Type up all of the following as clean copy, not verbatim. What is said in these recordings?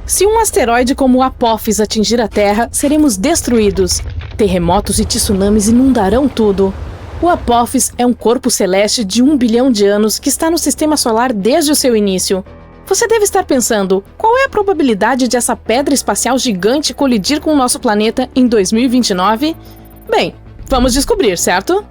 Se um asteroide como o Apophis atingir a Terra, seremos destruídos. Terremotos e tsunamis inundarão tudo. O Apophis é um corpo celeste de 1 bilhão de anos que está no Sistema Solar desde o seu início. Você deve estar pensando, qual é a probabilidade de essa pedra espacial gigante colidir com o nosso planeta em 2029? Bem, vamos descobrir, certo?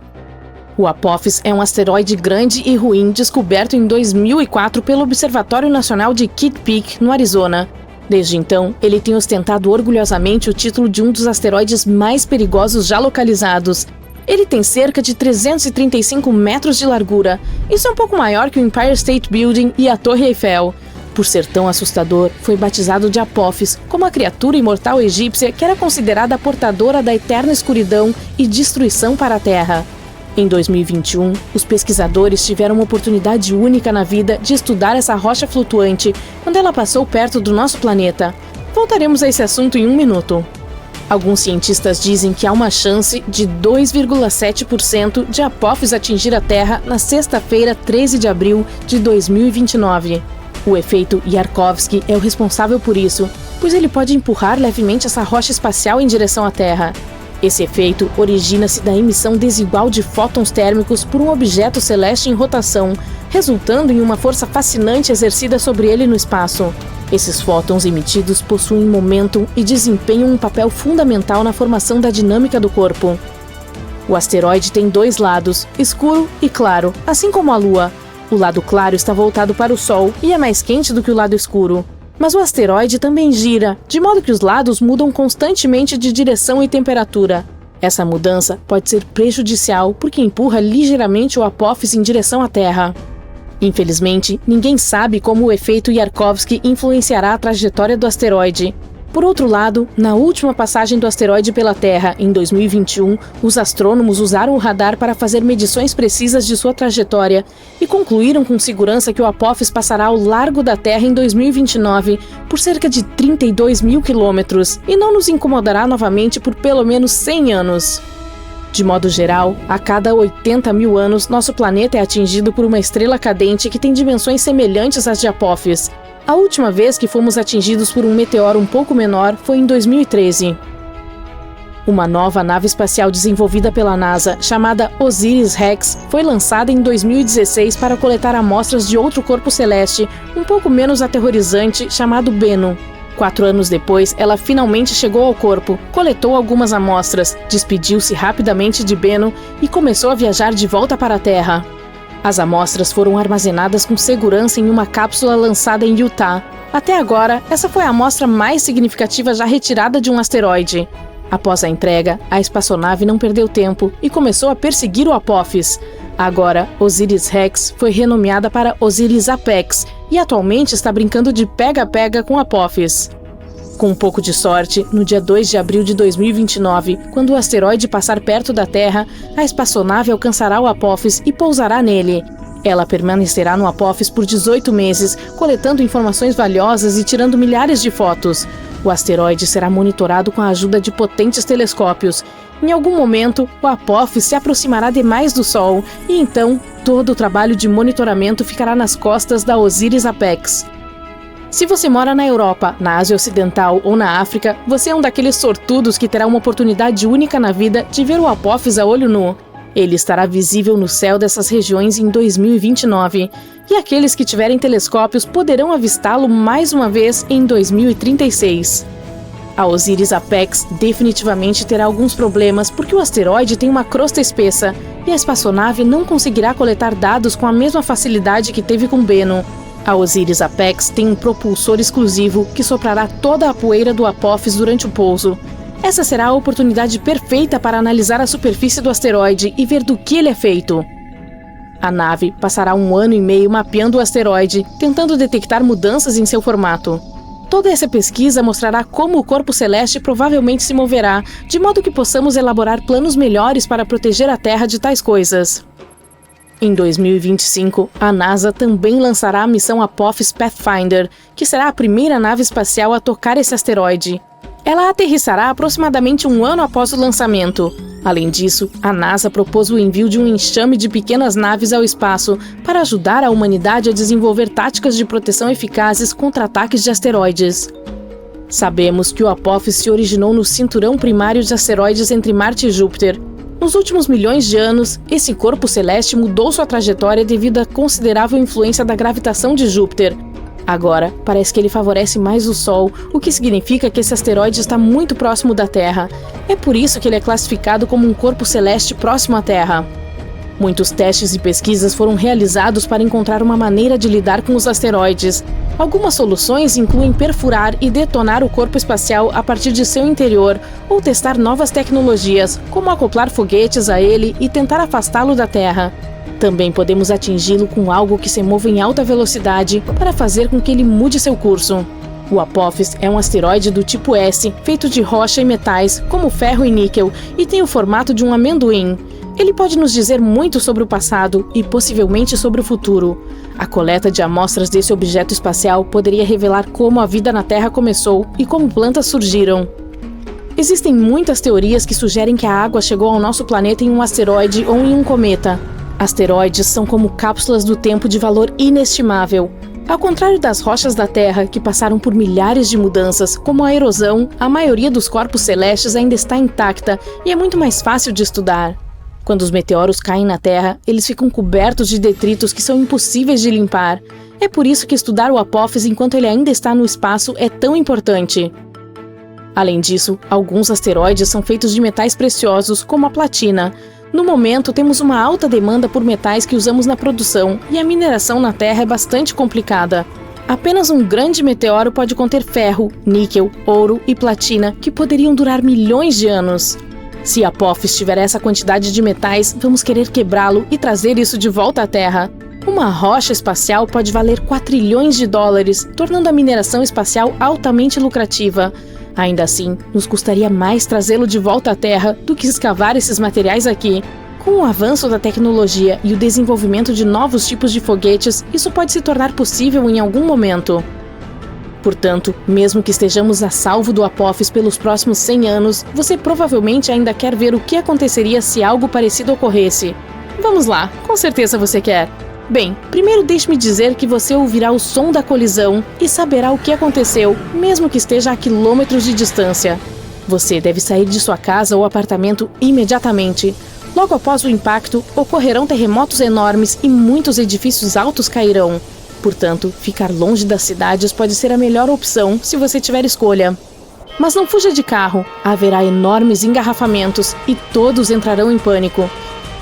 O Apophis é um asteroide grande e ruim descoberto em 2004 pelo Observatório Nacional de Kitt Peak, no Arizona. Desde então, ele tem ostentado orgulhosamente o título de um dos asteroides mais perigosos já localizados. Ele tem cerca de 335 metros de largura. Isso é um pouco maior que o Empire State Building e a Torre Eiffel. Por ser tão assustador, foi batizado de Apophis, como a criatura imortal egípcia que era considerada a portadora da eterna escuridão e destruição para a Terra. Em 2021, os pesquisadores tiveram uma oportunidade única na vida de estudar essa rocha flutuante quando ela passou perto do nosso planeta. Voltaremos a esse assunto em um minuto. Alguns cientistas dizem que há uma chance de 2,7% de Apophis atingir a Terra na sexta-feira, 13 de abril de 2029. O efeito Yarkovsky é o responsável por isso, pois ele pode empurrar levemente essa rocha espacial em direção à Terra. Esse efeito origina-se da emissão desigual de fótons térmicos por um objeto celeste em rotação, resultando em uma força fascinante exercida sobre ele no espaço. Esses fótons emitidos possuem momento e desempenham um papel fundamental na formação da dinâmica do corpo. O asteroide tem dois lados, escuro e claro, assim como a Lua. O lado claro está voltado para o Sol e é mais quente do que o lado escuro. Mas o asteroide também gira, de modo que os lados mudam constantemente de direção e temperatura. Essa mudança pode ser prejudicial porque empurra ligeiramente o Apophis em direção à Terra. Infelizmente, ninguém sabe como o efeito Yarkovsky influenciará a trajetória do asteroide. Por outro lado, na última passagem do asteroide pela Terra, em 2021, os astrônomos usaram o radar para fazer medições precisas de sua trajetória e concluíram com segurança que o Apophis passará ao largo da Terra em 2029 por cerca de 32 mil quilômetros e não nos incomodará novamente por pelo menos 100 anos. De modo geral, a cada 80 mil anos, nosso planeta é atingido por uma estrela cadente que tem dimensões semelhantes às de Apophis. A última vez que fomos atingidos por um meteoro um pouco menor foi em 2013. Uma nova nave espacial desenvolvida pela NASA, chamada OSIRIS-REx, foi lançada em 2016 para coletar amostras de outro corpo celeste, um pouco menos aterrorizante, chamado Bennu. 4 anos depois, ela finalmente chegou ao corpo, coletou algumas amostras, despediu-se rapidamente de Bennu e começou a viajar de volta para a Terra. As amostras foram armazenadas com segurança em uma cápsula lançada em Utah. Até agora, essa foi a amostra mais significativa já retirada de um asteroide. Após a entrega, a espaçonave não perdeu tempo e começou a perseguir o Apophis. Agora, OSIRIS-REx foi renomeada para OSIRIS-APEX e atualmente está brincando de pega-pega com Apophis. Com um pouco de sorte, no dia 2 de abril de 2029, quando o asteroide passar perto da Terra, a espaçonave alcançará o Apophis e pousará nele. Ela permanecerá no Apophis por 18 meses, coletando informações valiosas e tirando milhares de fotos. O asteroide será monitorado com a ajuda de potentes telescópios. Em algum momento, o Apophis se aproximará demais do Sol e então todo o trabalho de monitoramento ficará nas costas da OSIRIS-APEX. Se você mora na Europa, na Ásia Ocidental ou na África, você é um daqueles sortudos que terá uma oportunidade única na vida de ver o Apophis a olho nu. Ele estará visível no céu dessas regiões em 2029, e aqueles que tiverem telescópios poderão avistá-lo mais uma vez em 2036. A OSIRIS-APEX definitivamente terá alguns problemas porque o asteroide tem uma crosta espessa e a espaçonave não conseguirá coletar dados com a mesma facilidade que teve com Bennu. A OSIRIS-APEX tem um propulsor exclusivo que soprará toda a poeira do Apophis durante o pouso. Essa será a oportunidade perfeita para analisar a superfície do asteroide e ver do que ele é feito. A nave passará 1 ano e meio mapeando o asteroide, tentando detectar mudanças em seu formato. Toda essa pesquisa mostrará como o corpo celeste provavelmente se moverá, de modo que possamos elaborar planos melhores para proteger a Terra de tais coisas. Em 2025, a NASA também lançará a missão Apophis Pathfinder, que será a primeira nave espacial a tocar esse asteroide. Ela aterrissará aproximadamente 1 ano após o lançamento. Além disso, a NASA propôs o envio de um enxame de pequenas naves ao espaço para ajudar a humanidade a desenvolver táticas de proteção eficazes contra ataques de asteroides. Sabemos que o Apophis se originou no cinturão primário de asteroides entre Marte e Júpiter. Nos últimos milhões de anos, esse corpo celeste mudou sua trajetória devido à considerável influência da gravitação de Júpiter. Agora, parece que ele favorece mais o Sol, o que significa que esse asteroide está muito próximo da Terra. É por isso que ele é classificado como um corpo celeste próximo à Terra. Muitos testes e pesquisas foram realizados para encontrar uma maneira de lidar com os asteroides. Algumas soluções incluem perfurar e detonar o corpo espacial a partir de seu interior, ou testar novas tecnologias, como acoplar foguetes a ele e tentar afastá-lo da Terra. Também podemos atingi-lo com algo que se move em alta velocidade para fazer com que ele mude seu curso. O Apophis é um asteroide do tipo S, feito de rocha e metais, como ferro e níquel, e tem o formato de um amendoim. Ele pode nos dizer muito sobre o passado e possivelmente sobre o futuro. A coleta de amostras desse objeto espacial poderia revelar como a vida na Terra começou e como plantas surgiram. Existem muitas teorias que sugerem que a água chegou ao nosso planeta em um asteroide ou em um cometa. Asteroides são como cápsulas do tempo de valor inestimável. Ao contrário das rochas da Terra, que passaram por milhares de mudanças, como a erosão, a maioria dos corpos celestes ainda está intacta e é muito mais fácil de estudar. Quando os meteoros caem na Terra, eles ficam cobertos de detritos que são impossíveis de limpar. É por isso que estudar o Apophis enquanto ele ainda está no espaço é tão importante. Além disso, alguns asteroides são feitos de metais preciosos, como a platina. No momento, temos uma alta demanda por metais que usamos na produção, e a mineração na Terra é bastante complicada. Apenas um grande meteoro pode conter ferro, níquel, ouro e platina, que poderiam durar milhões de anos. Se Apophis tiver essa quantidade de metais, vamos querer quebrá-lo e trazer isso de volta à Terra. Uma rocha espacial pode valer quatrilhões de dólares, tornando a mineração espacial altamente lucrativa. Ainda assim, nos custaria mais trazê-lo de volta à Terra do que escavar esses materiais aqui. Com o avanço da tecnologia e o desenvolvimento de novos tipos de foguetes, isso pode se tornar possível em algum momento. Portanto, mesmo que estejamos a salvo do Apophis pelos próximos 100 anos, você provavelmente ainda quer ver o que aconteceria se algo parecido ocorresse. Vamos lá, com certeza você quer. Bem, primeiro deixe-me dizer que você ouvirá o som da colisão e saberá o que aconteceu, mesmo que esteja a quilômetros de distância. Você deve sair de sua casa ou apartamento imediatamente. Logo após o impacto, ocorrerão terremotos enormes e muitos edifícios altos cairão. Portanto, ficar longe das cidades pode ser a melhor opção se você tiver escolha. Mas não fuja de carro, haverá enormes engarrafamentos e todos entrarão em pânico.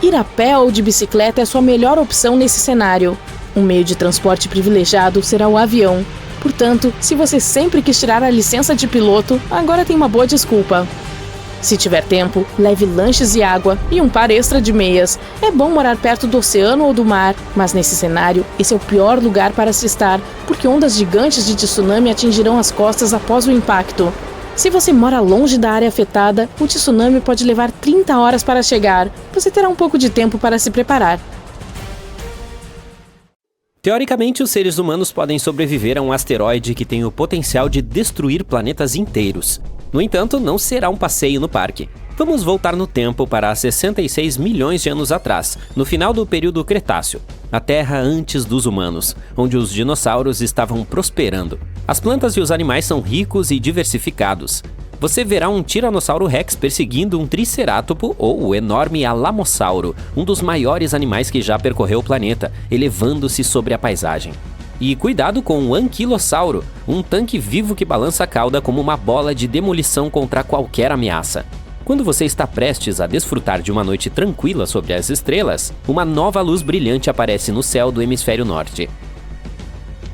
Ir a pé ou de bicicleta é sua melhor opção nesse cenário. Um meio de transporte privilegiado será o avião. Portanto, se você sempre quis tirar a licença de piloto, agora tem uma boa desculpa. Se tiver tempo, leve lanches e água e um par extra de meias. É bom morar perto do oceano ou do mar, mas nesse cenário, esse é o pior lugar para se estar, porque ondas gigantes de tsunami atingirão as costas após o impacto. Se você mora longe da área afetada, o tsunami pode levar 30 horas para chegar. Você terá um pouco de tempo para se preparar. Teoricamente, os seres humanos podem sobreviver a um asteroide que tem o potencial de destruir planetas inteiros. No entanto, não será um passeio no parque. Vamos voltar no tempo para 66 milhões de anos atrás, no final do período Cretáceo, a Terra antes dos humanos, onde os dinossauros estavam prosperando. As plantas e os animais são ricos e diversificados. Você verá um Tiranossauro Rex perseguindo um Tricerátopo ou o enorme Alamossauro, um dos maiores animais que já percorreu o planeta, elevando-se sobre a paisagem. E cuidado com o Anquilossauro, um tanque vivo que balança a cauda como uma bola de demolição contra qualquer ameaça. Quando você está prestes a desfrutar de uma noite tranquila sobre as estrelas, uma nova luz brilhante aparece no céu do hemisfério norte.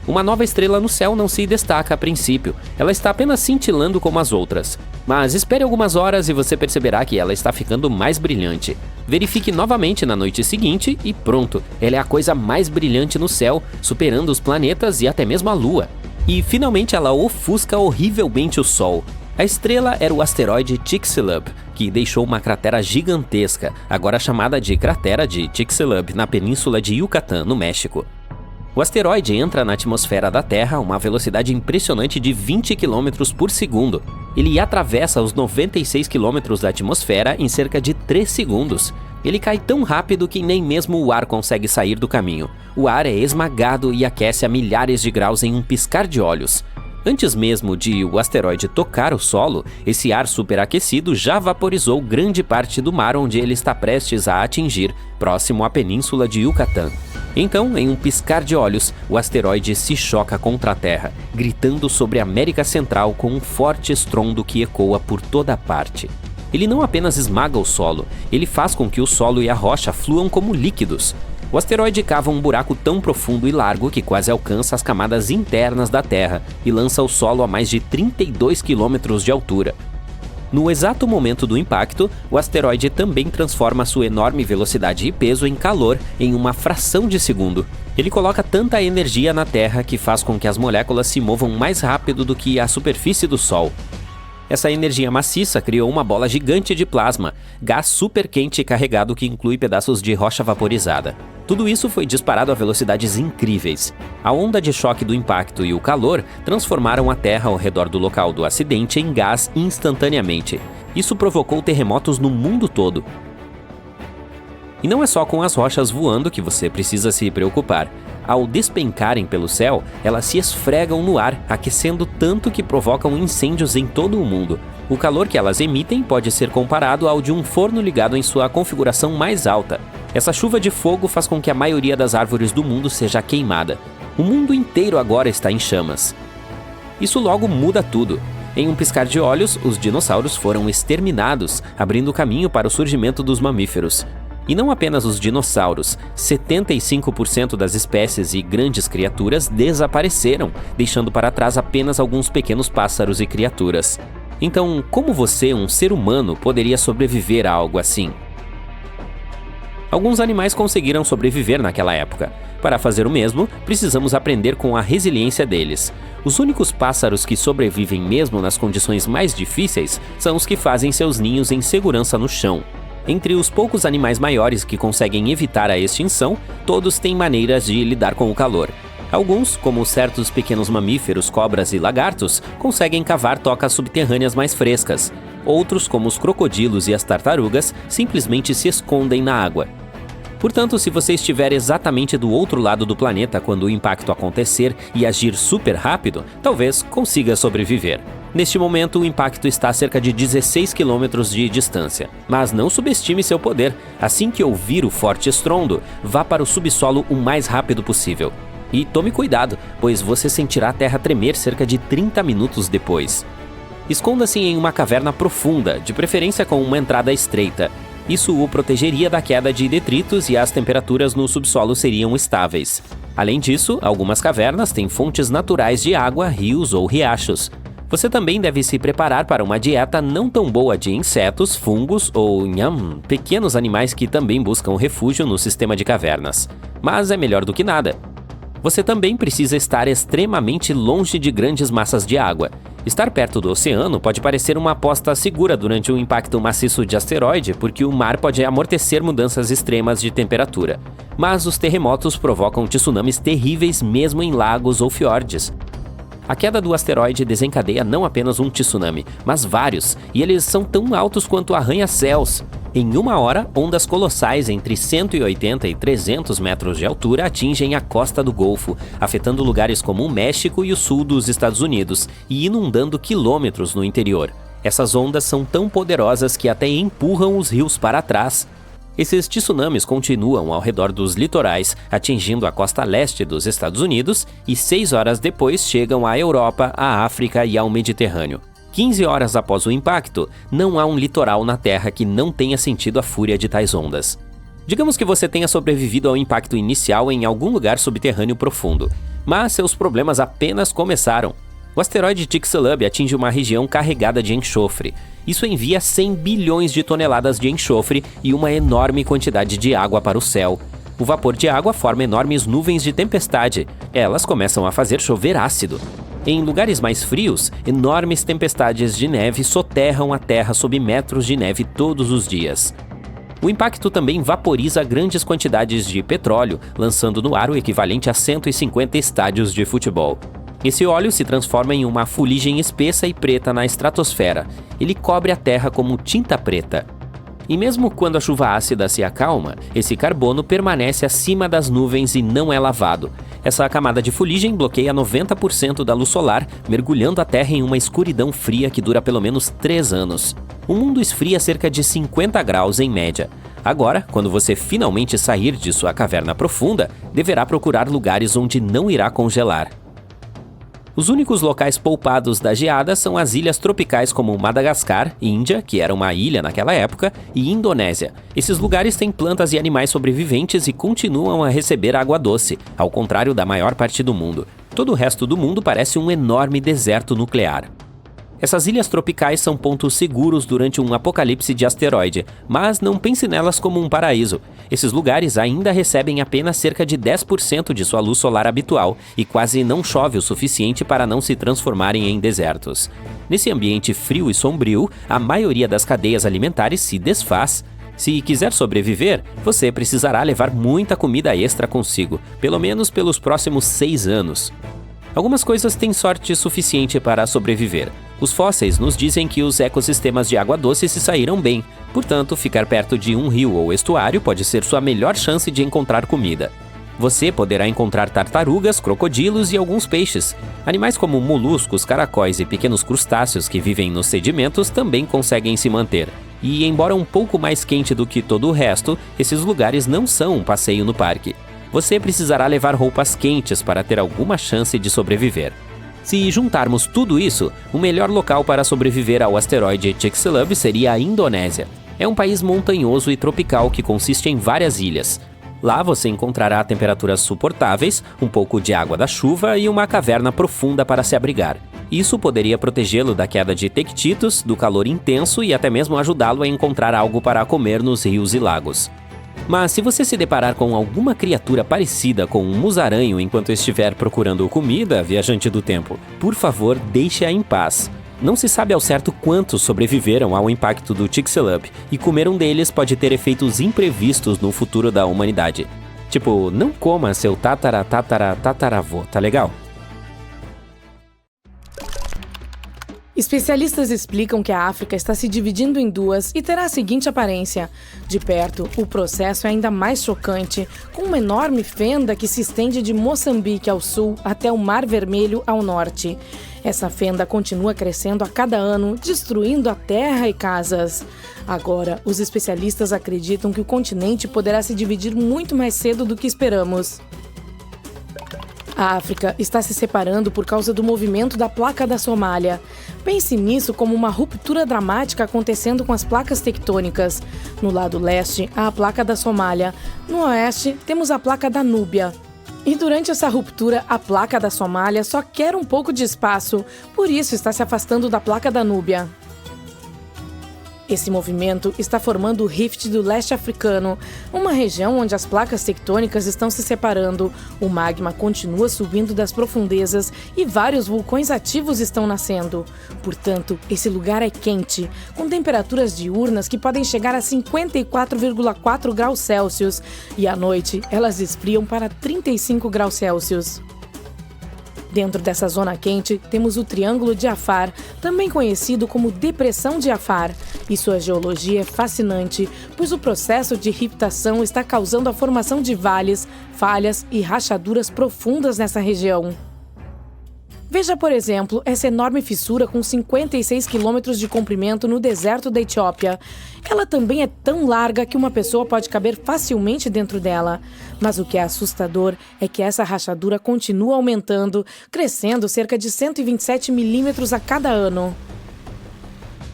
Uma nova estrela no céu não se destaca a princípio, ela está apenas cintilando como as outras. Mas espere algumas horas e você perceberá que ela está ficando mais brilhante. Verifique novamente na noite seguinte e pronto, ela é a coisa mais brilhante no céu, superando os planetas e até mesmo a Lua. E finalmente ela ofusca horrivelmente o Sol. A estrela era o asteroide Chicxulub, que deixou uma cratera gigantesca, agora chamada de Cratera de Chicxulub, na península de Yucatán, no México. O asteroide entra na atmosfera da Terra a uma velocidade impressionante de 20 km por segundo. Ele atravessa os 96 km da atmosfera em cerca de 3 segundos. Ele cai tão rápido que nem mesmo o ar consegue sair do caminho. O ar é esmagado e aquece a milhares de graus em um piscar de olhos. Antes mesmo de o asteroide tocar o solo, esse ar superaquecido já vaporizou grande parte do mar onde ele está prestes a atingir, próximo à península de Yucatán. Então, em um piscar de olhos, o asteroide se choca contra a Terra, gritando sobre a América Central com um forte estrondo que ecoa por toda parte. Ele não apenas esmaga o solo, ele faz com que o solo e a rocha fluam como líquidos. O asteroide cava um buraco tão profundo e largo que quase alcança as camadas internas da Terra e lança o solo a mais de 32 quilômetros de altura. No exato momento do impacto, o asteroide também transforma sua enorme velocidade e peso em calor em uma fração de segundo. Ele coloca tanta energia na Terra que faz com que as moléculas se movam mais rápido do que a superfície do Sol. Essa energia maciça criou uma bola gigante de plasma, gás super quente e carregado que inclui pedaços de rocha vaporizada. Tudo isso foi disparado a velocidades incríveis. A onda de choque do impacto e o calor transformaram a Terra ao redor do local do acidente em gás instantaneamente. Isso provocou terremotos no mundo todo. E não é só com as rochas voando que você precisa se preocupar. Ao despencarem pelo céu, elas se esfregam no ar, aquecendo tanto que provocam incêndios em todo o mundo. O calor que elas emitem pode ser comparado ao de um forno ligado em sua configuração mais alta. Essa chuva de fogo faz com que a maioria das árvores do mundo seja queimada. O mundo inteiro agora está em chamas. Isso logo muda tudo. Em um piscar de olhos, os dinossauros foram exterminados, abrindo caminho para o surgimento dos mamíferos. E não apenas os dinossauros, 75% das espécies e grandes criaturas desapareceram, deixando para trás apenas alguns pequenos pássaros e criaturas. Então, como você, um ser humano, poderia sobreviver a algo assim? Alguns animais conseguiram sobreviver naquela época. Para fazer o mesmo, precisamos aprender com a resiliência deles. Os únicos pássaros que sobrevivem mesmo nas condições mais difíceis são os que fazem seus ninhos em segurança no chão. Entre os poucos animais maiores que conseguem evitar a extinção, todos têm maneiras de lidar com o calor. Alguns, como certos pequenos mamíferos, cobras e lagartos, conseguem cavar tocas subterrâneas mais frescas. Outros, como os crocodilos e as tartarugas, simplesmente se escondem na água. Portanto, se você estiver exatamente do outro lado do planeta quando o impacto acontecer e agir super rápido, talvez consiga sobreviver. Neste momento, o impacto está a cerca de 16 km de distância. Mas não subestime seu poder. Assim que ouvir o forte estrondo, vá para o subsolo o mais rápido possível. E tome cuidado, pois você sentirá a terra tremer cerca de 30 minutos depois. Esconda-se em uma caverna profunda, de preferência com uma entrada estreita. Isso o protegeria da queda de detritos e as temperaturas no subsolo seriam estáveis. Além disso, algumas cavernas têm fontes naturais de água, rios ou riachos. Você também deve se preparar para uma dieta não tão boa de insetos, fungos ou, pequenos animais que também buscam refúgio no sistema de cavernas. Mas é melhor do que nada. Você também precisa estar extremamente longe de grandes massas de água. Estar perto do oceano pode parecer uma aposta segura durante um impacto maciço de asteroide, porque o mar pode amortecer mudanças extremas de temperatura. Mas os terremotos provocam tsunamis terríveis mesmo em lagos ou fiordes. A queda do asteroide desencadeia não apenas um tsunami, mas vários, e eles são tão altos quanto arranha-céus. Em uma hora, ondas colossais entre 180 e 300 metros de altura atingem a costa do Golfo, afetando lugares como o México e o sul dos Estados Unidos e inundando quilômetros no interior. Essas ondas são tão poderosas que até empurram os rios para trás. Esses tsunamis continuam ao redor dos litorais, atingindo a costa leste dos Estados Unidos e 6 horas depois chegam à Europa, à África e ao Mediterrâneo. 15 horas após o impacto, não há um litoral na Terra que não tenha sentido a fúria de tais ondas. Digamos que você tenha sobrevivido ao impacto inicial em algum lugar subterrâneo profundo, mas seus problemas apenas começaram. O asteroide Chicxulub atinge uma região carregada de enxofre. Isso envia 100 bilhões de toneladas de enxofre e uma enorme quantidade de água para o céu. O vapor de água forma enormes nuvens de tempestade. Elas começam a fazer chover ácido. Em lugares mais frios, enormes tempestades de neve soterram a Terra sob metros de neve todos os dias. O impacto também vaporiza grandes quantidades de petróleo, lançando no ar o equivalente a 150 estádios de futebol. Esse óleo se transforma em uma fuligem espessa e preta na estratosfera. Ele cobre a Terra como tinta preta. E mesmo quando a chuva ácida se acalma, esse carbono permanece acima das nuvens e não é lavado. Essa camada de fuligem bloqueia 90% da luz solar, mergulhando a Terra em uma escuridão fria que dura pelo menos 3 anos. O mundo esfria cerca de 50 graus em média. Agora, quando você finalmente sair de sua caverna profunda, deverá procurar lugares onde não irá congelar. Os únicos locais poupados da geada são as ilhas tropicais como Madagascar, Índia, que era uma ilha naquela época, e Indonésia. Esses lugares têm plantas e animais sobreviventes e continuam a receber água doce, ao contrário da maior parte do mundo. Todo o resto do mundo parece um enorme deserto nuclear. Essas ilhas tropicais são pontos seguros durante um apocalipse de asteroide, mas não pense nelas como um paraíso. Esses lugares ainda recebem apenas cerca de 10% de sua luz solar habitual e quase não chove o suficiente para não se transformarem em desertos. Nesse ambiente frio e sombrio, a maioria das cadeias alimentares se desfaz. Se quiser sobreviver, você precisará levar muita comida extra consigo, pelo menos pelos próximos 6 anos. Algumas coisas têm sorte suficiente para sobreviver. Os fósseis nos dizem que os ecossistemas de água doce se saíram bem, portanto, ficar perto de um rio ou estuário pode ser sua melhor chance de encontrar comida. Você poderá encontrar tartarugas, crocodilos e alguns peixes. Animais como moluscos, caracóis e pequenos crustáceos que vivem nos sedimentos também conseguem se manter. E, embora um pouco mais quente do que todo o resto, esses lugares não são um passeio no parque. Você precisará levar roupas quentes para ter alguma chance de sobreviver. Se juntarmos tudo isso, o melhor local para sobreviver ao asteroide Chicxulub seria a Indonésia. É um país montanhoso e tropical que consiste em várias ilhas. Lá você encontrará temperaturas suportáveis, um pouco de água da chuva e uma caverna profunda para se abrigar. Isso poderia protegê-lo da queda de tectitos, do calor intenso e até mesmo ajudá-lo a encontrar algo para comer nos rios e lagos. Mas se você se deparar com alguma criatura parecida com um musaranho enquanto estiver procurando comida, viajante do tempo, por favor, deixe-a em paz. Não se sabe ao certo quantos sobreviveram ao impacto do Chicxulub, e comer um deles pode ter efeitos imprevistos no futuro da humanidade. Tipo, não coma seu tataravô, tá legal? Especialistas explicam que a África está se dividindo em duas e terá a seguinte aparência. De perto, o processo é ainda mais chocante, com uma enorme fenda que se estende de Moçambique ao sul até o Mar Vermelho ao norte. Essa fenda continua crescendo a cada ano, destruindo a terra e casas. Agora, os especialistas acreditam que o continente poderá se dividir muito mais cedo do que esperamos. A África está se separando por causa do movimento da placa da Somália. Pense nisso como uma ruptura dramática acontecendo com as placas tectônicas. No lado leste, há a placa da Somália. No oeste, temos a placa da Núbia. E durante essa ruptura, a placa da Somália só quer um pouco de espaço, por isso está se afastando da placa da Núbia. Esse movimento está formando o Rift do Leste Africano, uma região onde as placas tectônicas estão se separando, o magma continua subindo das profundezas e vários vulcões ativos estão nascendo. Portanto, esse lugar é quente, com temperaturas diurnas que podem chegar a 54,4 graus Celsius e à noite elas esfriam para 35 graus Celsius. Dentro dessa zona quente, temos o Triângulo de Afar, também conhecido como Depressão de Afar. E sua geologia é fascinante, pois o processo de riptação está causando a formação de vales, falhas e rachaduras profundas nessa região. Veja, por exemplo, essa enorme fissura com 56 quilômetros de comprimento no deserto da Etiópia. Ela também é tão larga que uma pessoa pode caber facilmente dentro dela. Mas o que é assustador é que essa rachadura continua aumentando, crescendo cerca de 127 milímetros a cada ano.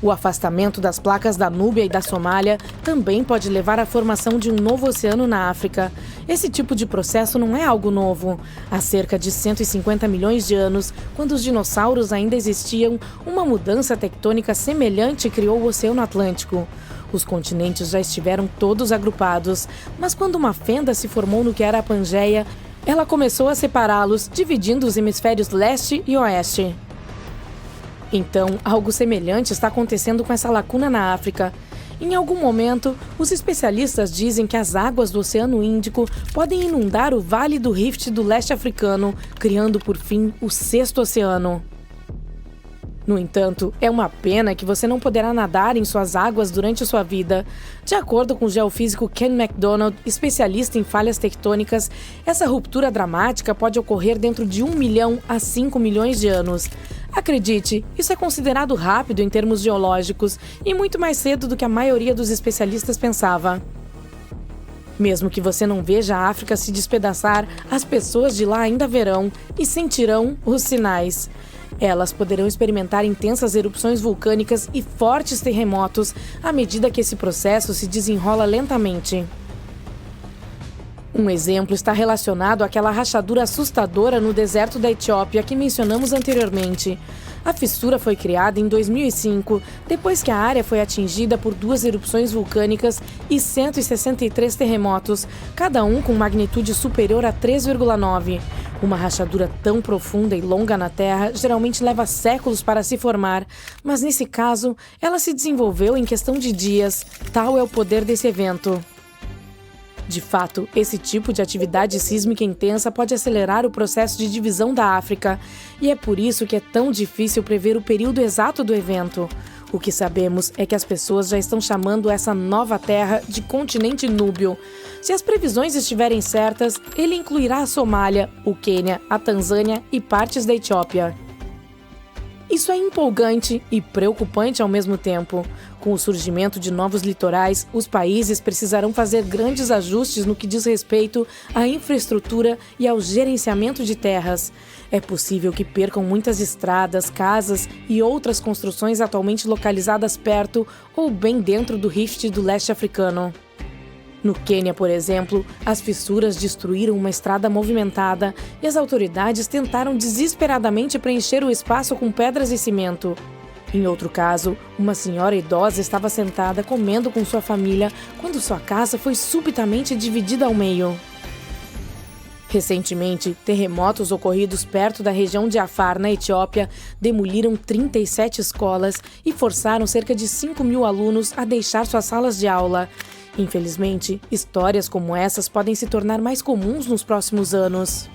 O afastamento das placas da Núbia e da Somália também pode levar à formação de um novo oceano na África. Esse tipo de processo não é algo novo. Há cerca de 150 milhões de anos, quando os dinossauros ainda existiam, uma mudança tectônica semelhante criou o Oceano Atlântico. Os continentes já estiveram todos agrupados, mas quando uma fenda se formou no que era a Pangeia, ela começou a separá-los, dividindo os hemisférios leste e oeste. Então, algo semelhante está acontecendo com essa lacuna na África. Em algum momento, os especialistas dizem que as águas do Oceano Índico podem inundar o Vale do Rift do Leste Africano, criando, por fim, o Sexto Oceano. No entanto, é uma pena que você não poderá nadar em suas águas durante sua vida. De acordo com o geofísico Ken McDonald, especialista em falhas tectônicas, essa ruptura dramática pode ocorrer dentro de 1 milhão a 5 milhões de anos. Acredite, isso é considerado rápido em termos geológicos e muito mais cedo do que a maioria dos especialistas pensava. Mesmo que você não veja a África se despedaçar, as pessoas de lá ainda verão e sentirão os sinais. Elas poderão experimentar intensas erupções vulcânicas e fortes terremotos à medida que esse processo se desenrola lentamente. Um exemplo está relacionado àquela rachadura assustadora no deserto da Etiópia que mencionamos anteriormente. A fissura foi criada em 2005, depois que a área foi atingida por 2 erupções vulcânicas e 163 terremotos, cada um com magnitude superior a 3,9. Uma rachadura tão profunda e longa na Terra geralmente leva séculos para se formar, mas nesse caso, ela se desenvolveu em questão de dias. Tal é o poder desse evento. De fato, esse tipo de atividade sísmica intensa pode acelerar o processo de divisão da África, e é por isso que é tão difícil prever o período exato do evento. O que sabemos é que as pessoas já estão chamando essa nova terra de continente núbio. Se as previsões estiverem certas, ele incluirá a Somália, o Quênia, a Tanzânia e partes da Etiópia. Isso é empolgante e preocupante ao mesmo tempo. Com o surgimento de novos litorais, os países precisarão fazer grandes ajustes no que diz respeito à infraestrutura e ao gerenciamento de terras. É possível que percam muitas estradas, casas e outras construções atualmente localizadas perto ou bem dentro do Rift do leste africano. No Quênia, por exemplo, as fissuras destruíram uma estrada movimentada e as autoridades tentaram desesperadamente preencher o espaço com pedras e cimento. Em outro caso, uma senhora idosa estava sentada comendo com sua família quando sua casa foi subitamente dividida ao meio. Recentemente, terremotos ocorridos perto da região de Afar, na Etiópia, demoliram 37 escolas e forçaram cerca de 5.000 alunos a deixar suas salas de aula. Infelizmente, histórias como essas podem se tornar mais comuns nos próximos anos.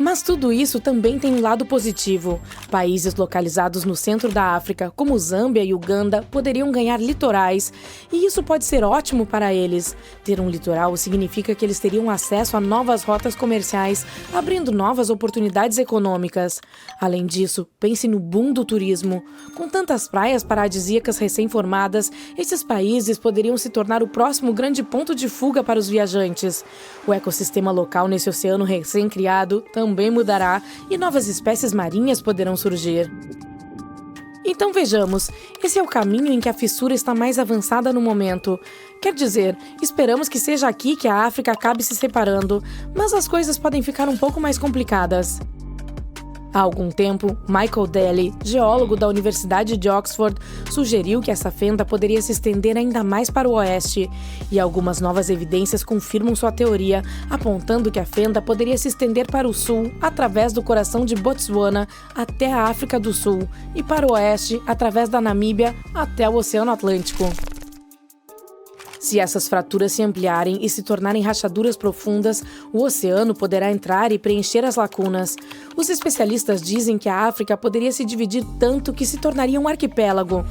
Mas tudo isso também tem um lado positivo. Países localizados no centro da África, como Zâmbia e Uganda, poderiam ganhar litorais, e isso pode ser ótimo para eles. Ter um litoral significa que eles teriam acesso a novas rotas comerciais, abrindo novas oportunidades econômicas. Além disso, pense no boom do turismo. Com tantas praias paradisíacas recém-formadas, esses países poderiam se tornar o próximo grande ponto de fuga para os viajantes. O ecossistema local nesse oceano recém-criado também mudará e novas espécies marinhas poderão surgir. Então vejamos, esse é o caminho em que a fissura está mais avançada no momento. Quer dizer, esperamos que seja aqui que a África acabe se separando, mas as coisas podem ficar um pouco mais complicadas. Há algum tempo, Michael Daly, geólogo da Universidade de Oxford, sugeriu que essa fenda poderia se estender ainda mais para o oeste, e algumas novas evidências confirmam sua teoria, apontando que a fenda poderia se estender para o sul, através do coração de Botsuana, até a África do Sul, e para o oeste, através da Namíbia, até o Oceano Atlântico. Se essas fraturas se ampliarem e se tornarem rachaduras profundas, o oceano poderá entrar e preencher as lacunas. Os especialistas dizem que a África poderia se dividir tanto que se tornaria um arquipélago.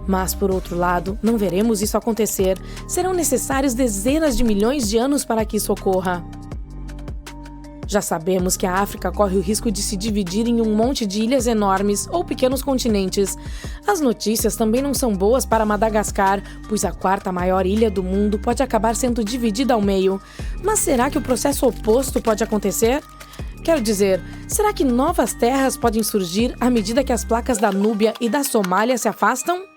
Mas, por outro lado, não veremos isso acontecer. Serão necessários dezenas de milhões de anos para que isso ocorra. Já sabemos que a África corre o risco de se dividir em um monte de ilhas enormes ou pequenos continentes. As notícias também não são boas para Madagascar, pois a 4ª maior ilha do mundo pode acabar sendo dividida ao meio. Mas será que o processo oposto pode acontecer? Quero dizer, será que novas terras podem surgir à medida que as placas da Núbia e da Somália se afastam?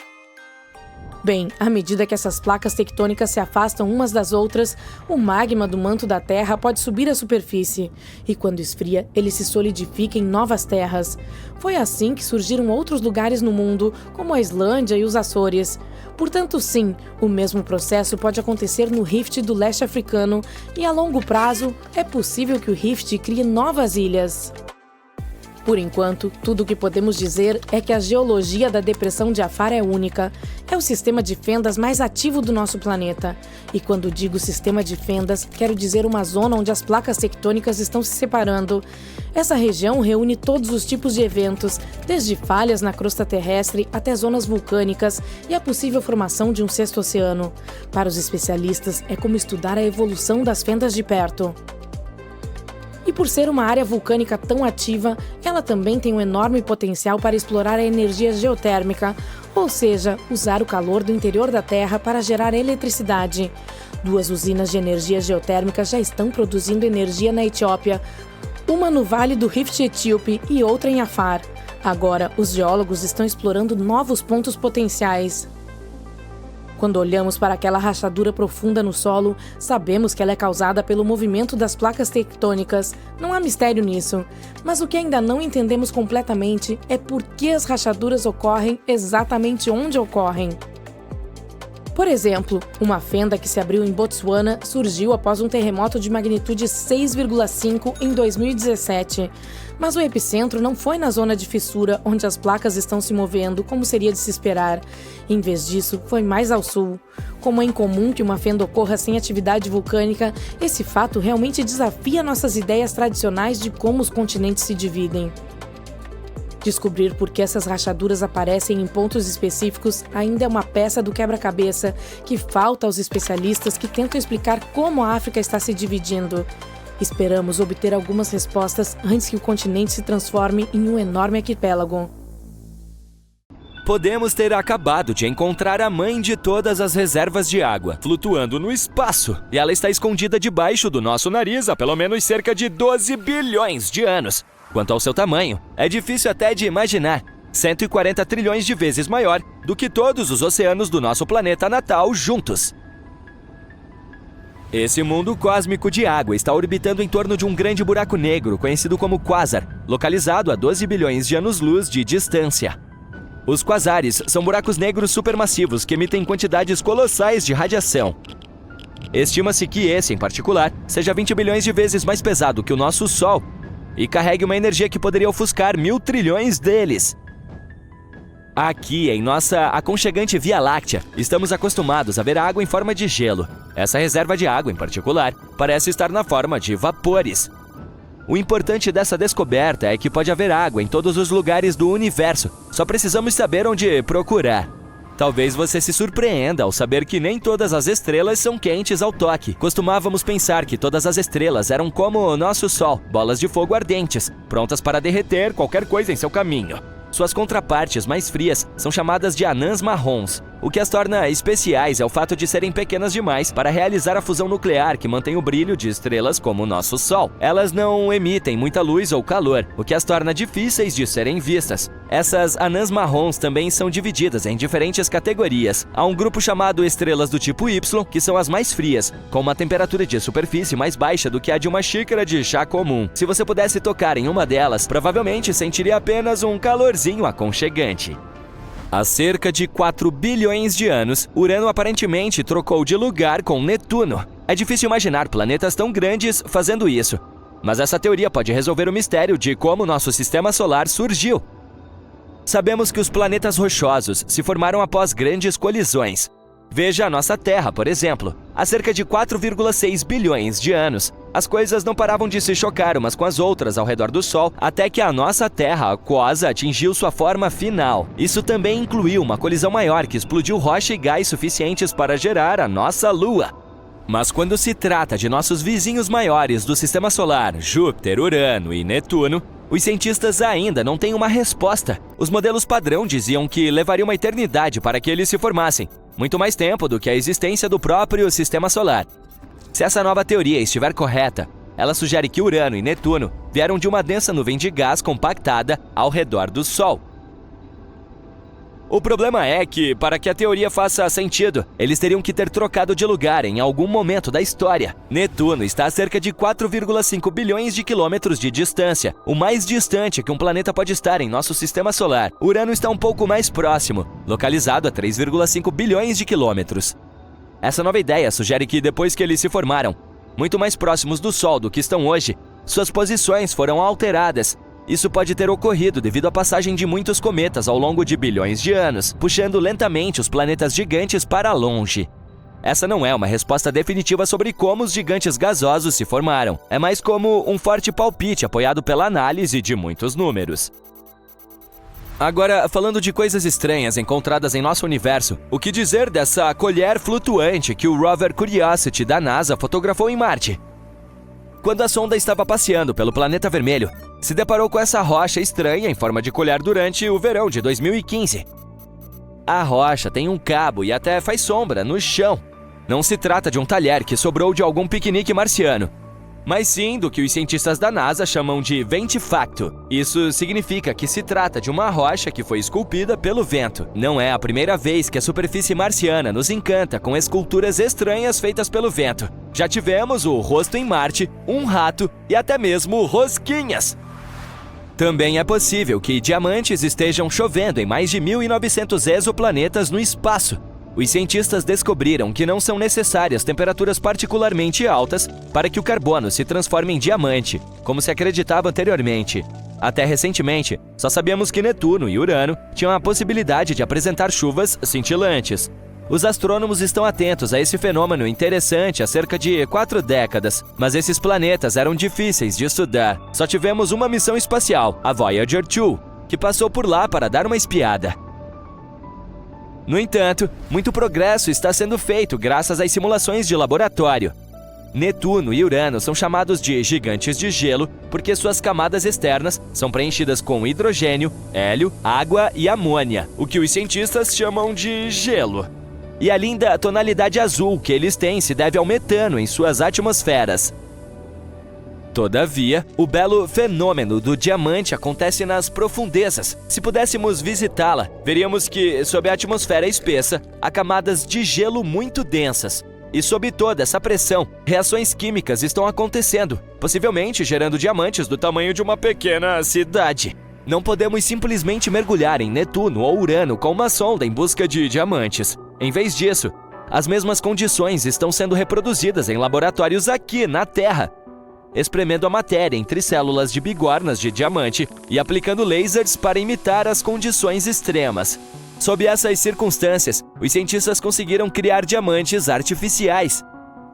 Bem, à medida que essas placas tectônicas se afastam umas das outras, o magma do manto da Terra pode subir à superfície, e quando esfria, ele se solidifica em novas terras. Foi assim que surgiram outros lugares no mundo, como a Islândia e os Açores. Portanto, sim, o mesmo processo pode acontecer no Rift do leste africano, e a longo prazo, é possível que o Rift crie novas ilhas. Por enquanto, tudo o que podemos dizer é que a geologia da depressão de Afar é única. É o sistema de fendas mais ativo do nosso planeta. E quando digo sistema de fendas, quero dizer uma zona onde as placas tectônicas estão se separando. Essa região reúne todos os tipos de eventos, desde falhas na crosta terrestre até zonas vulcânicas e a possível formação de um sexto oceano. Para os especialistas, é como estudar a evolução das fendas de perto. E por ser uma área vulcânica tão ativa, ela também tem um enorme potencial para explorar a energia geotérmica, ou seja, usar o calor do interior da Terra para gerar eletricidade. 2 usinas de energia geotérmica já estão produzindo energia na Etiópia, uma no Vale do Rift Etíope e outra em Afar. Agora, os geólogos estão explorando novos pontos potenciais. Quando olhamos para aquela rachadura profunda no solo, sabemos que ela é causada pelo movimento das placas tectônicas. Não há mistério nisso. Mas o que ainda não entendemos completamente é por que as rachaduras ocorrem exatamente onde ocorrem. Por exemplo, uma fenda que se abriu em Botsuana surgiu após um terremoto de magnitude 6,5 em 2017. Mas o epicentro não foi na zona de fissura, onde as placas estão se movendo, como seria de se esperar. Em vez disso, foi mais ao sul. Como é incomum que uma fenda ocorra sem atividade vulcânica, esse fato realmente desafia nossas ideias tradicionais de como os continentes se dividem. Descobrir por que essas rachaduras aparecem em pontos específicos ainda é uma peça do quebra-cabeça que falta aos especialistas que tentam explicar como a África está se dividindo. Esperamos obter algumas respostas antes que o continente se transforme em um enorme arquipélago. Podemos ter acabado de encontrar a mãe de todas as reservas de água, flutuando no espaço. E ela está escondida debaixo do nosso nariz há pelo menos cerca de 12 bilhões de anos. Quanto ao seu tamanho, é difícil até de imaginar. 140 trilhões de vezes maior do que todos os oceanos do nosso planeta natal juntos. Esse mundo cósmico de água está orbitando em torno de um grande buraco negro, conhecido como quasar, localizado a 12 bilhões de anos-luz de distância. Os quasares são buracos negros supermassivos que emitem quantidades colossais de radiação. Estima-se que esse, em particular, seja 20 bilhões de vezes mais pesado que o nosso Sol e carregue uma energia que poderia ofuscar 1.000 trilhões deles. Aqui, em nossa aconchegante Via Láctea, estamos acostumados a ver água em forma de gelo. Essa reserva de água, em particular, parece estar na forma de vapores. O importante dessa descoberta é que pode haver água em todos os lugares do universo. Só precisamos saber onde procurar. Talvez você se surpreenda ao saber que nem todas as estrelas são quentes ao toque. Costumávamos pensar que todas as estrelas eram como o nosso Sol, bolas de fogo ardentes, prontas para derreter qualquer coisa em seu caminho. Suas contrapartes mais frias são chamadas de anãs marrons. O que as torna especiais é o fato de serem pequenas demais para realizar a fusão nuclear que mantém o brilho de estrelas como o nosso Sol. Elas não emitem muita luz ou calor, o que as torna difíceis de serem vistas. Essas anãs marrons também são divididas em diferentes categorias. Há um grupo chamado estrelas do tipo Y, que são as mais frias, com uma temperatura de superfície mais baixa do que a de uma xícara de chá comum. Se você pudesse tocar em uma delas, provavelmente sentiria apenas um calorzinho aconchegante. Há cerca de 4 bilhões de anos, Urano aparentemente trocou de lugar com Netuno. É difícil imaginar planetas tão grandes fazendo isso, mas essa teoria pode resolver o mistério de como nosso sistema solar surgiu. Sabemos que os planetas rochosos se formaram após grandes colisões. Veja a nossa Terra, por exemplo. Há cerca de 4,6 bilhões de anos, as coisas não paravam de se chocar umas com as outras ao redor do Sol, até que a nossa Terra aquosa atingiu sua forma final. Isso também incluiu uma colisão maior que explodiu rocha e gás suficientes para gerar a nossa Lua. Mas quando se trata de nossos vizinhos maiores do Sistema Solar, Júpiter, Urano e Netuno, os cientistas ainda não têm uma resposta. Os modelos padrão diziam que levaria uma eternidade para que eles se formassem, muito mais tempo do que a existência do próprio Sistema Solar. Se essa nova teoria estiver correta, ela sugere que Urano e Netuno vieram de uma densa nuvem de gás compactada ao redor do Sol. O problema é que, para que a teoria faça sentido, eles teriam que ter trocado de lugar em algum momento da história. Netuno está a cerca de 4,5 bilhões de quilômetros de distância, o mais distante que um planeta pode estar em nosso sistema solar. Urano está um pouco mais próximo, localizado a 3,5 bilhões de quilômetros. Essa nova ideia sugere que, depois que eles se formaram, muito mais próximos do Sol do que estão hoje, suas posições foram alteradas, Isso pode ter ocorrido devido à passagem de muitos cometas ao longo de bilhões de anos, puxando lentamente os planetas gigantes para longe. Essa não é uma resposta definitiva sobre como os gigantes gasosos se formaram. É mais como um forte palpite apoiado pela análise de muitos números. Agora, falando de coisas estranhas encontradas em nosso universo, o que dizer dessa colher flutuante que o rover Curiosity da NASA fotografou em Marte? Quando a sonda estava passeando pelo planeta vermelho, se deparou com essa rocha estranha em forma de colher durante o verão de 2015. A rocha tem um cabo e até faz sombra no chão. Não se trata de um talher que sobrou de algum piquenique marciano, mas sim do que os cientistas da NASA chamam de ventifacto. Isso significa que se trata de uma rocha que foi esculpida pelo vento. Não é a primeira vez que a superfície marciana nos encanta com esculturas estranhas feitas pelo vento. Já tivemos o rosto em Marte, um rato e até mesmo rosquinhas. Também é possível que diamantes estejam chovendo em mais de 1.900 exoplanetas no espaço. Os cientistas descobriram que não são necessárias temperaturas particularmente altas para que o carbono se transforme em diamante, como se acreditava anteriormente. Até recentemente, só sabíamos que Netuno e Urano tinham a possibilidade de apresentar chuvas cintilantes. Os astrônomos estão atentos a esse fenômeno interessante há cerca de 4 décadas, mas esses planetas eram difíceis de estudar. Só tivemos uma missão espacial, a Voyager 2, que passou por lá para dar uma espiada. No entanto, muito progresso está sendo feito graças às simulações de laboratório. Netuno e Urano são chamados de gigantes de gelo porque suas camadas externas são preenchidas com hidrogênio, hélio, água e amônia, o que os cientistas chamam de gelo. E a linda tonalidade azul que eles têm se deve ao metano em suas atmosferas. Todavia, o belo fenômeno do diamante acontece nas profundezas. Se pudéssemos visitá-la, veríamos que, sob a atmosfera espessa, há camadas de gelo muito densas. E sob toda essa pressão, reações químicas estão acontecendo, possivelmente gerando diamantes do tamanho de uma pequena cidade. Não podemos simplesmente mergulhar em Netuno ou Urano com uma sonda em busca de diamantes. Em vez disso, as mesmas condições estão sendo reproduzidas em laboratórios aqui na Terra, espremendo a matéria entre células de bigornas de diamante e aplicando lasers para imitar as condições extremas. Sob essas circunstâncias, os cientistas conseguiram criar diamantes artificiais.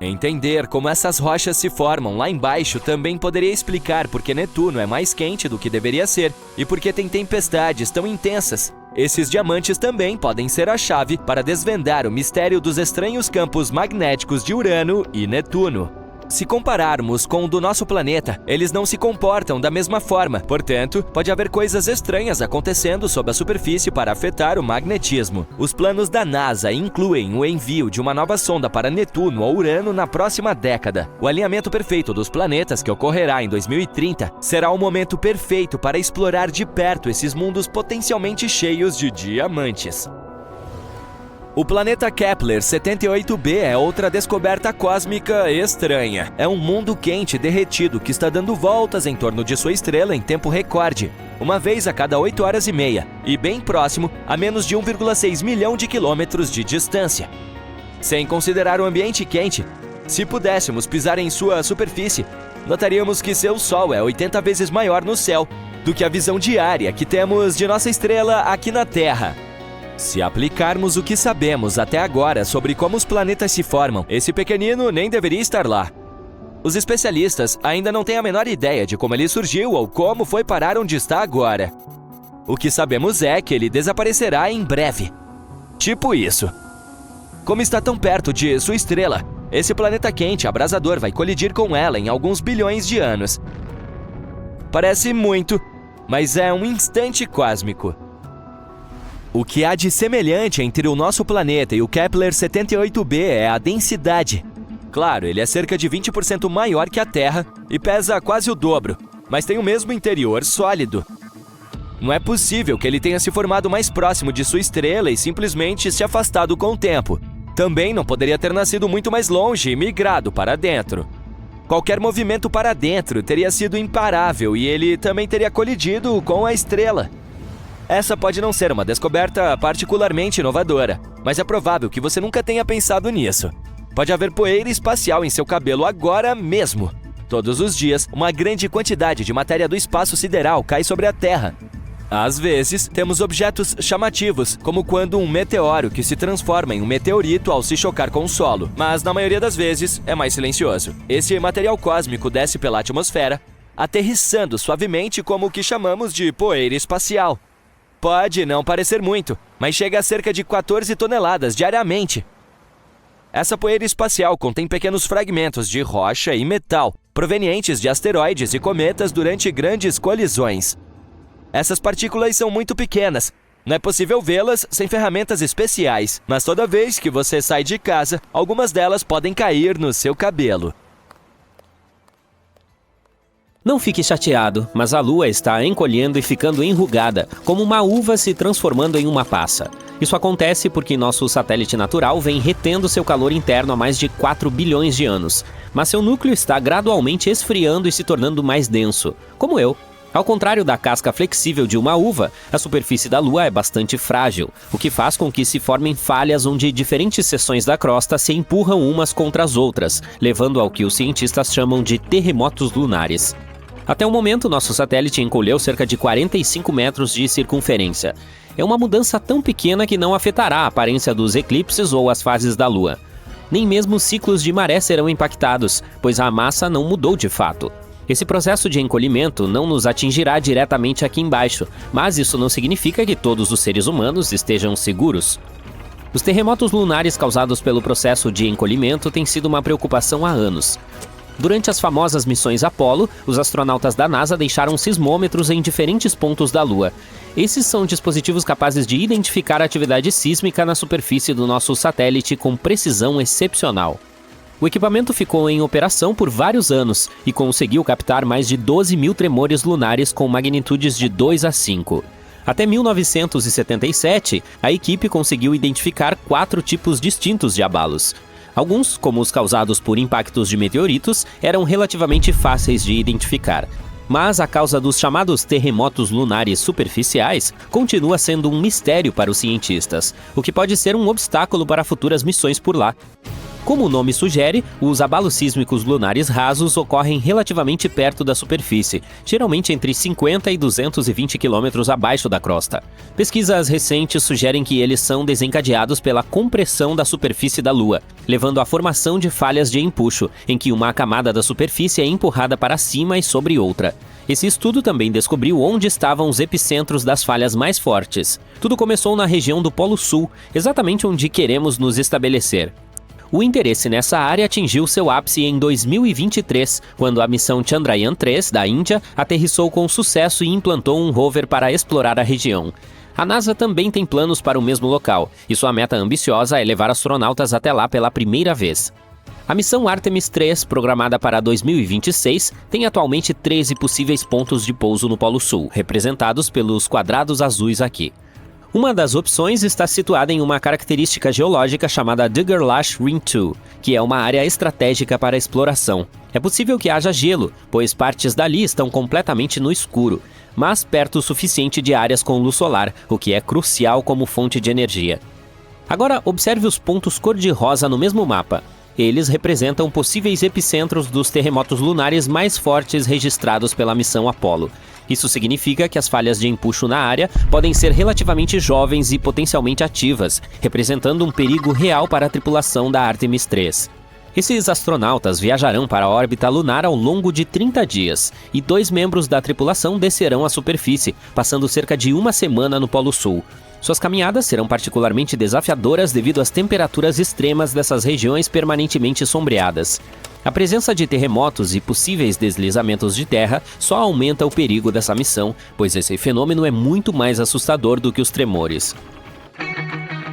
Entender como essas rochas se formam lá embaixo também poderia explicar por que Netuno é mais quente do que deveria ser e por que tem tempestades tão intensas. Esses diamantes também podem ser a chave para desvendar o mistério dos estranhos campos magnéticos de Urano e Netuno. Se compararmos com o do nosso planeta, eles não se comportam da mesma forma. Portanto, pode haver coisas estranhas acontecendo sob a superfície para afetar o magnetismo. Os planos da NASA incluem o envio de uma nova sonda para Netuno ou Urano na próxima década. O alinhamento perfeito dos planetas, que ocorrerá em 2030, será o momento perfeito para explorar de perto esses mundos potencialmente cheios de diamantes. O planeta Kepler 78b é outra descoberta cósmica estranha. É um mundo quente derretido que está dando voltas em torno de sua estrela em tempo recorde, uma vez a cada 8 horas e meia, e bem próximo a menos de 1,6 milhão de quilômetros de distância. Sem considerar o ambiente quente, se pudéssemos pisar em sua superfície, notaríamos que seu Sol é 80 vezes maior no céu do que a visão diária que temos de nossa estrela aqui na Terra. Se aplicarmos o que sabemos até agora sobre como os planetas se formam, esse pequenino nem deveria estar lá. Os especialistas ainda não têm a menor ideia de como ele surgiu ou como foi parar onde está agora. O que sabemos é que ele desaparecerá em breve. Tipo isso. Como está tão perto de sua estrela, esse planeta quente abrasador vai colidir com ela em alguns bilhões de anos. Parece muito, mas é um instante cósmico. O que há de semelhante entre o nosso planeta e o Kepler 78b é a densidade. Claro, ele é cerca de 20% maior que a Terra e pesa quase o dobro, mas tem o mesmo interior sólido. Não é possível que ele tenha se formado mais próximo de sua estrela e simplesmente se afastado com o tempo. Também não poderia ter nascido muito mais longe e migrado para dentro. Qualquer movimento para dentro teria sido imparável e ele também teria colidido com a estrela. Essa pode não ser uma descoberta particularmente inovadora, mas é provável que você nunca tenha pensado nisso. Pode haver poeira espacial em seu cabelo agora mesmo. Todos os dias, uma grande quantidade de matéria do espaço sideral cai sobre a Terra. Às vezes, temos objetos chamativos, como quando um meteoro que se transforma em um meteorito ao se chocar com o solo, mas na maioria das vezes é mais silencioso. Esse material cósmico desce pela atmosfera, aterrissando suavemente como o que chamamos de poeira espacial. Pode não parecer muito, mas chega a cerca de 14 toneladas diariamente. Essa poeira espacial contém pequenos fragmentos de rocha e metal, provenientes de asteroides e cometas durante grandes colisões. Essas partículas são muito pequenas. Não é possível vê-las sem ferramentas especiais, mas toda vez que você sai de casa, algumas delas podem cair no seu cabelo. Não fique chateado, mas a Lua está encolhendo e ficando enrugada, como uma uva se transformando em uma passa. Isso acontece porque nosso satélite natural vem retendo seu calor interno há mais de 4 bilhões de anos, mas seu núcleo está gradualmente esfriando e se tornando mais denso, como eu. Ao contrário da casca flexível de uma uva, a superfície da Lua é bastante frágil, o que faz com que se formem falhas onde diferentes seções da crosta se empurram umas contra as outras, levando ao que os cientistas chamam de terremotos lunares. Até o momento, nosso satélite encolheu cerca de 45 metros de circunferência. É uma mudança tão pequena que não afetará a aparência dos eclipses ou as fases da Lua. Nem mesmo os ciclos de maré serão impactados, pois a massa não mudou de fato. Esse processo de encolhimento não nos atingirá diretamente aqui embaixo, mas isso não significa que todos os seres humanos estejam seguros. Os terremotos lunares causados pelo processo de encolhimento têm sido uma preocupação há anos. Durante as famosas missões Apollo, os astronautas da NASA deixaram sismômetros em diferentes pontos da Lua. Esses são dispositivos capazes de identificar a atividade sísmica na superfície do nosso satélite com precisão excepcional. O equipamento ficou em operação por vários anos e conseguiu captar mais de 12 mil tremores lunares com magnitudes de 2 a 5. Até 1977, a equipe conseguiu identificar 4 tipos distintos de abalos. Alguns, como os causados por impactos de meteoritos, eram relativamente fáceis de identificar. Mas a causa dos chamados terremotos lunares superficiais continua sendo um mistério para os cientistas, o que pode ser um obstáculo para futuras missões por lá. Como o nome sugere, os abalos sísmicos lunares rasos ocorrem relativamente perto da superfície, geralmente entre 50 e 220 quilômetros abaixo da crosta. Pesquisas recentes sugerem que eles são desencadeados pela compressão da superfície da Lua, levando à formação de falhas de empuxo, em que uma camada da superfície é empurrada para cima e sobre outra. Esse estudo também descobriu onde estavam os epicentros das falhas mais fortes. Tudo começou na região do Polo Sul, exatamente onde queremos nos estabelecer. O interesse nessa área atingiu seu ápice em 2023, quando a missão Chandrayaan-3 da Índia aterrissou com sucesso e implantou um rover para explorar a região. A NASA também tem planos para o mesmo local, e sua meta ambiciosa é levar astronautas até lá pela primeira vez. A missão Artemis 3, programada para 2026, tem atualmente 13 possíveis pontos de pouso no Polo Sul, representados pelos quadrados azuis aqui. Uma das opções está situada em uma característica geológica chamada Dugger-Lash Ring 2, que é uma área estratégica para exploração. É possível que haja gelo, pois partes dali estão completamente no escuro, mas perto o suficiente de áreas com luz solar, o que é crucial como fonte de energia. Agora, observe os pontos cor-de-rosa no mesmo mapa. Eles representam possíveis epicentros dos terremotos lunares mais fortes registrados pela missão Apollo. Isso significa que as falhas de empuxo na área podem ser relativamente jovens e potencialmente ativas, representando um perigo real para a tripulação da Artemis 3. Esses astronautas viajarão para a órbita lunar ao longo de 30 dias, e 2 membros da tripulação descerão à superfície, passando cerca de uma semana no Polo Sul. Suas caminhadas serão particularmente desafiadoras devido às temperaturas extremas dessas regiões permanentemente sombreadas. A presença de terremotos e possíveis deslizamentos de terra só aumenta o perigo dessa missão, pois esse fenômeno é muito mais assustador do que os tremores.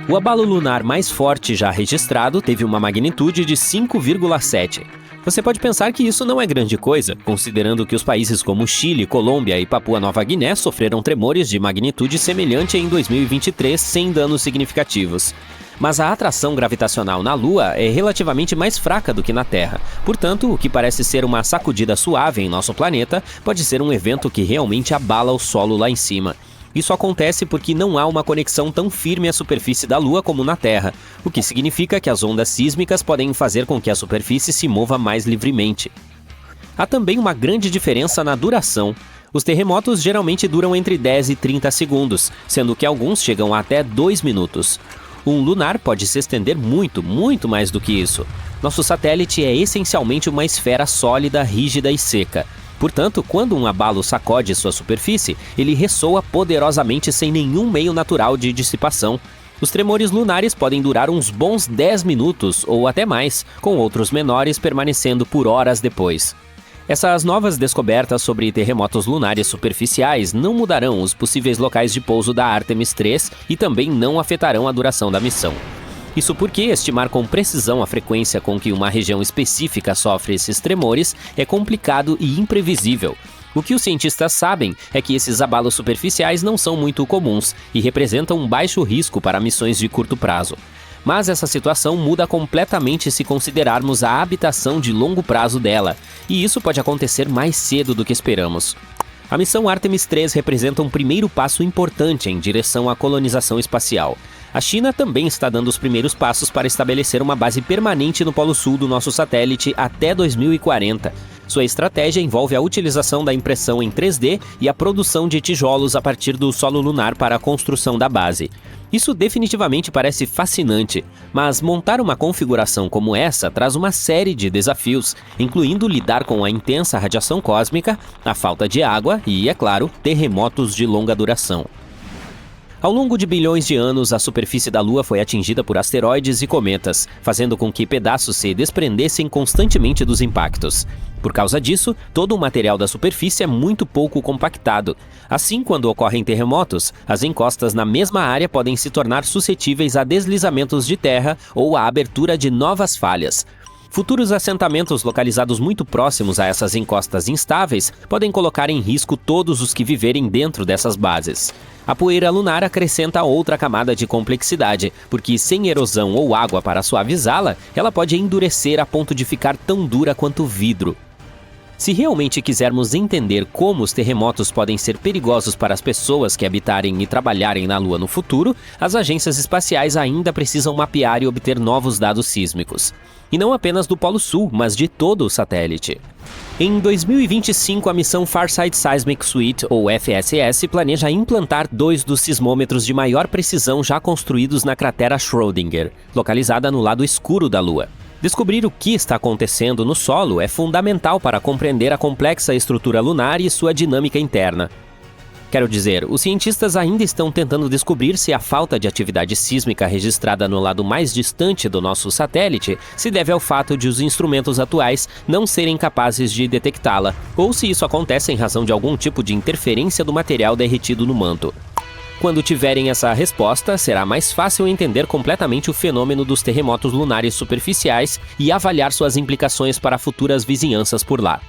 O abalo lunar mais forte já registrado teve uma magnitude de 5,7. Você pode pensar que isso não é grande coisa, considerando que os países como Chile, Colômbia e Papua Nova Guiné sofreram tremores de magnitude semelhante em 2023 sem danos significativos. Mas a atração gravitacional na Lua é relativamente mais fraca do que na Terra. Portanto, o que parece ser uma sacudida suave em nosso planeta pode ser um evento que realmente abala o solo lá em cima. Isso acontece porque não há uma conexão tão firme à superfície da Lua como na Terra, o que significa que as ondas sísmicas podem fazer com que a superfície se mova mais livremente. Há também uma grande diferença na duração. Os terremotos geralmente duram entre 10 e 30 segundos, sendo que alguns chegam a até 2 minutos. Um lunar pode se estender muito, muito mais do que isso. Nosso satélite é essencialmente uma esfera sólida, rígida e seca. Portanto, quando um abalo sacode sua superfície, ele ressoa poderosamente sem nenhum meio natural de dissipação. Os tremores lunares podem durar uns bons 10 minutos ou até mais, com outros menores permanecendo por horas depois. Essas novas descobertas sobre terremotos lunares superficiais não mudarão os possíveis locais de pouso da Artemis 3 e também não afetarão a duração da missão. Isso porque estimar com precisão a frequência com que uma região específica sofre esses tremores é complicado e imprevisível. O que os cientistas sabem é que esses abalos superficiais não são muito comuns e representam um baixo risco para missões de curto prazo. Mas essa situação muda completamente se considerarmos a habitação de longo prazo dela, e isso pode acontecer mais cedo do que esperamos. A missão Artemis 3 representa um primeiro passo importante em direção à colonização espacial. A China também está dando os primeiros passos para estabelecer uma base permanente no Polo Sul do nosso satélite até 2040. Sua estratégia envolve a utilização da impressão em 3D e a produção de tijolos a partir do solo lunar para a construção da base. Isso definitivamente parece fascinante, mas montar uma configuração como essa traz uma série de desafios, incluindo lidar com a intensa radiação cósmica, a falta de água e, é claro, terremotos de longa duração. Ao longo de bilhões de anos, a superfície da Lua foi atingida por asteroides e cometas, fazendo com que pedaços se desprendessem constantemente dos impactos. Por causa disso, todo o material da superfície é muito pouco compactado. Assim, quando ocorrem terremotos, as encostas na mesma área podem se tornar suscetíveis a deslizamentos de terra ou à abertura de novas falhas. Futuros assentamentos localizados muito próximos a essas encostas instáveis podem colocar em risco todos os que viverem dentro dessas bases. A poeira lunar acrescenta outra camada de complexidade, porque sem erosão ou água para suavizá-la, ela pode endurecer a ponto de ficar tão dura quanto vidro. Se realmente quisermos entender como os terremotos podem ser perigosos para as pessoas que habitarem e trabalharem na Lua no futuro, as agências espaciais ainda precisam mapear e obter novos dados sísmicos. E não apenas do Polo Sul, mas de todo o satélite. Em 2025, a missão Farsight Seismic Suite, ou FSS, planeja implantar 2 dos sismômetros de maior precisão já construídos na cratera Schrödinger, localizada no lado escuro da Lua. Descobrir o que está acontecendo no solo é fundamental para compreender a complexa estrutura lunar e sua dinâmica interna. Quero dizer, os cientistas ainda estão tentando descobrir se a falta de atividade sísmica registrada no lado mais distante do nosso satélite se deve ao fato de os instrumentos atuais não serem capazes de detectá-la, ou se isso acontece em razão de algum tipo de interferência do material derretido no manto. Quando tiverem essa resposta, será mais fácil entender completamente o fenômeno dos terremotos lunares superficiais e avaliar suas implicações para futuras vizinhanças por lá.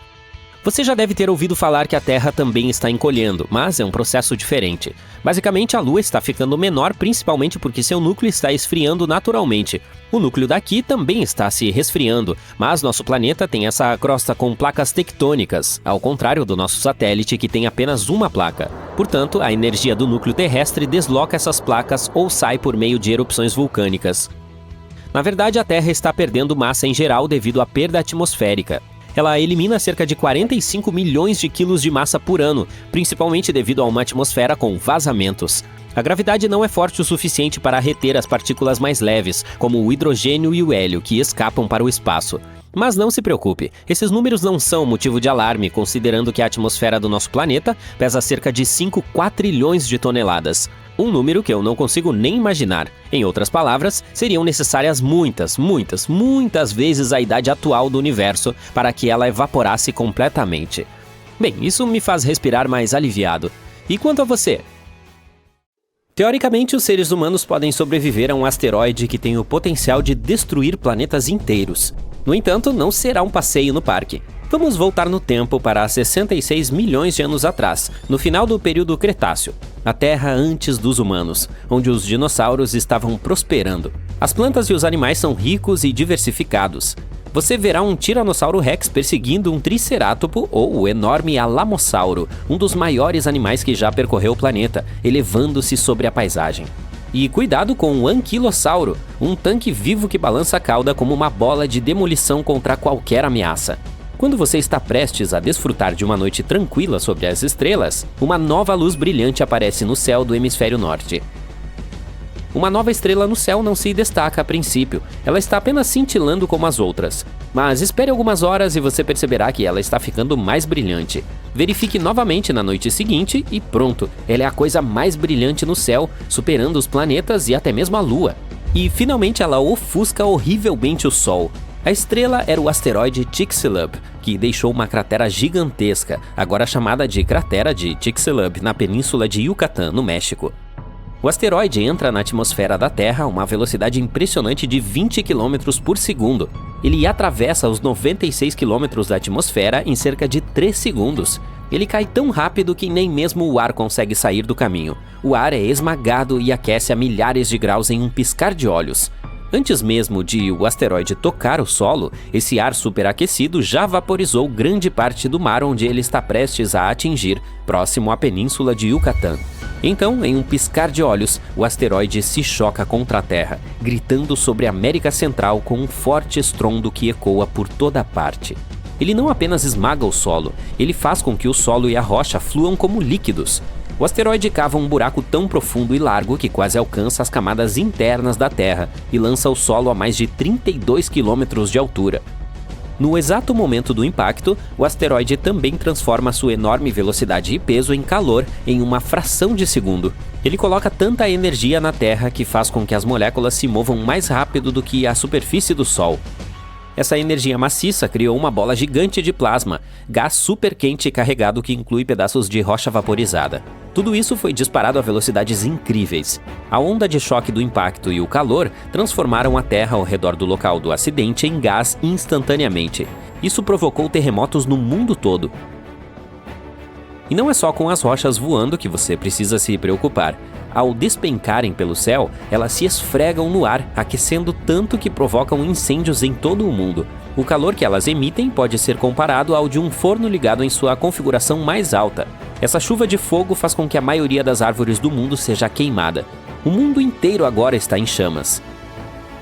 Você já deve ter ouvido falar que a Terra também está encolhendo, mas é um processo diferente. Basicamente, a Lua está ficando menor principalmente porque seu núcleo está esfriando naturalmente. O núcleo daqui também está se resfriando, mas nosso planeta tem essa crosta com placas tectônicas, ao contrário do nosso satélite que tem apenas uma placa. Portanto, a energia do núcleo terrestre desloca essas placas ou sai por meio de erupções vulcânicas. Na verdade, a Terra está perdendo massa em geral devido à perda atmosférica. Ela elimina cerca de 45 milhões de quilos de massa por ano, principalmente devido a uma atmosfera com vazamentos. A gravidade não é forte o suficiente para reter as partículas mais leves, como o hidrogênio e o hélio, que escapam para o espaço. Mas não se preocupe, esses números não são motivo de alarme, considerando que a atmosfera do nosso planeta pesa cerca de 5 quatrilhões de toneladas. Um número que eu não consigo nem imaginar. Em outras palavras, seriam necessárias muitas vezes a idade atual do universo para que ela evaporasse completamente. Bem, isso me faz respirar mais aliviado. E quanto a você? Teoricamente, os seres humanos podem sobreviver a um asteroide que tem o potencial de destruir planetas inteiros. No entanto, não será um passeio no parque. Vamos voltar no tempo para 66 milhões de anos atrás, no final do período Cretáceo, a Terra antes dos humanos, onde os dinossauros estavam prosperando. As plantas e os animais são ricos e diversificados. Você verá um Tiranossauro Rex perseguindo um Tricerátopo ou o enorme Alamossauro, um dos maiores animais que já percorreu o planeta, elevando-se sobre a paisagem. E cuidado com o Anquilossauro, um tanque vivo que balança a cauda como uma bola de demolição contra qualquer ameaça. Quando você está prestes a desfrutar de uma noite tranquila sobre as estrelas, uma nova luz brilhante aparece no céu do hemisfério norte. Uma nova estrela no céu não se destaca a princípio, ela está apenas cintilando como as outras. Mas espere algumas horas e você perceberá que ela está ficando mais brilhante. Verifique novamente na noite seguinte e pronto, ela é a coisa mais brilhante no céu, superando os planetas e até mesmo a Lua. E finalmente ela ofusca horrivelmente o Sol. A estrela era o asteroide Chicxulub, que deixou uma cratera gigantesca, agora chamada de Cratera de Chicxulub, na península de Yucatán, no México. O asteroide entra na atmosfera da Terra a uma velocidade impressionante de 20 km por segundo. Ele atravessa os 96 km da atmosfera em cerca de 3 segundos. Ele cai tão rápido que nem mesmo o ar consegue sair do caminho. O ar é esmagado e aquece a milhares de graus em um piscar de olhos. Antes mesmo de o asteroide tocar o solo, esse ar superaquecido já vaporizou grande parte do mar onde ele está prestes a atingir, próximo à península de Yucatán. Então, em um piscar de olhos, o asteroide se choca contra a Terra, gritando sobre a América Central com um forte estrondo que ecoa por toda parte. Ele não apenas esmaga o solo, ele faz com que o solo e a rocha fluam como líquidos. O asteroide cava um buraco tão profundo e largo que quase alcança as camadas internas da Terra e lança o solo a mais de 32 quilômetros de altura. No exato momento do impacto, o asteroide também transforma sua enorme velocidade e peso em calor em uma fração de segundo. Ele coloca tanta energia na Terra que faz com que as moléculas se movam mais rápido do que a superfície do Sol. Essa energia maciça criou uma bola gigante de plasma, gás super quente e carregado que inclui pedaços de rocha vaporizada. Tudo isso foi disparado a velocidades incríveis. A onda de choque do impacto e o calor transformaram a Terra ao redor do local do acidente em gás instantaneamente. Isso provocou terremotos no mundo todo. E não é só com as rochas voando que você precisa se preocupar. Ao despencarem pelo céu, elas se esfregam no ar, aquecendo tanto que provocam incêndios em todo o mundo. O calor que elas emitem pode ser comparado ao de um forno ligado em sua configuração mais alta. Essa chuva de fogo faz com que a maioria das árvores do mundo seja queimada. O mundo inteiro agora está em chamas.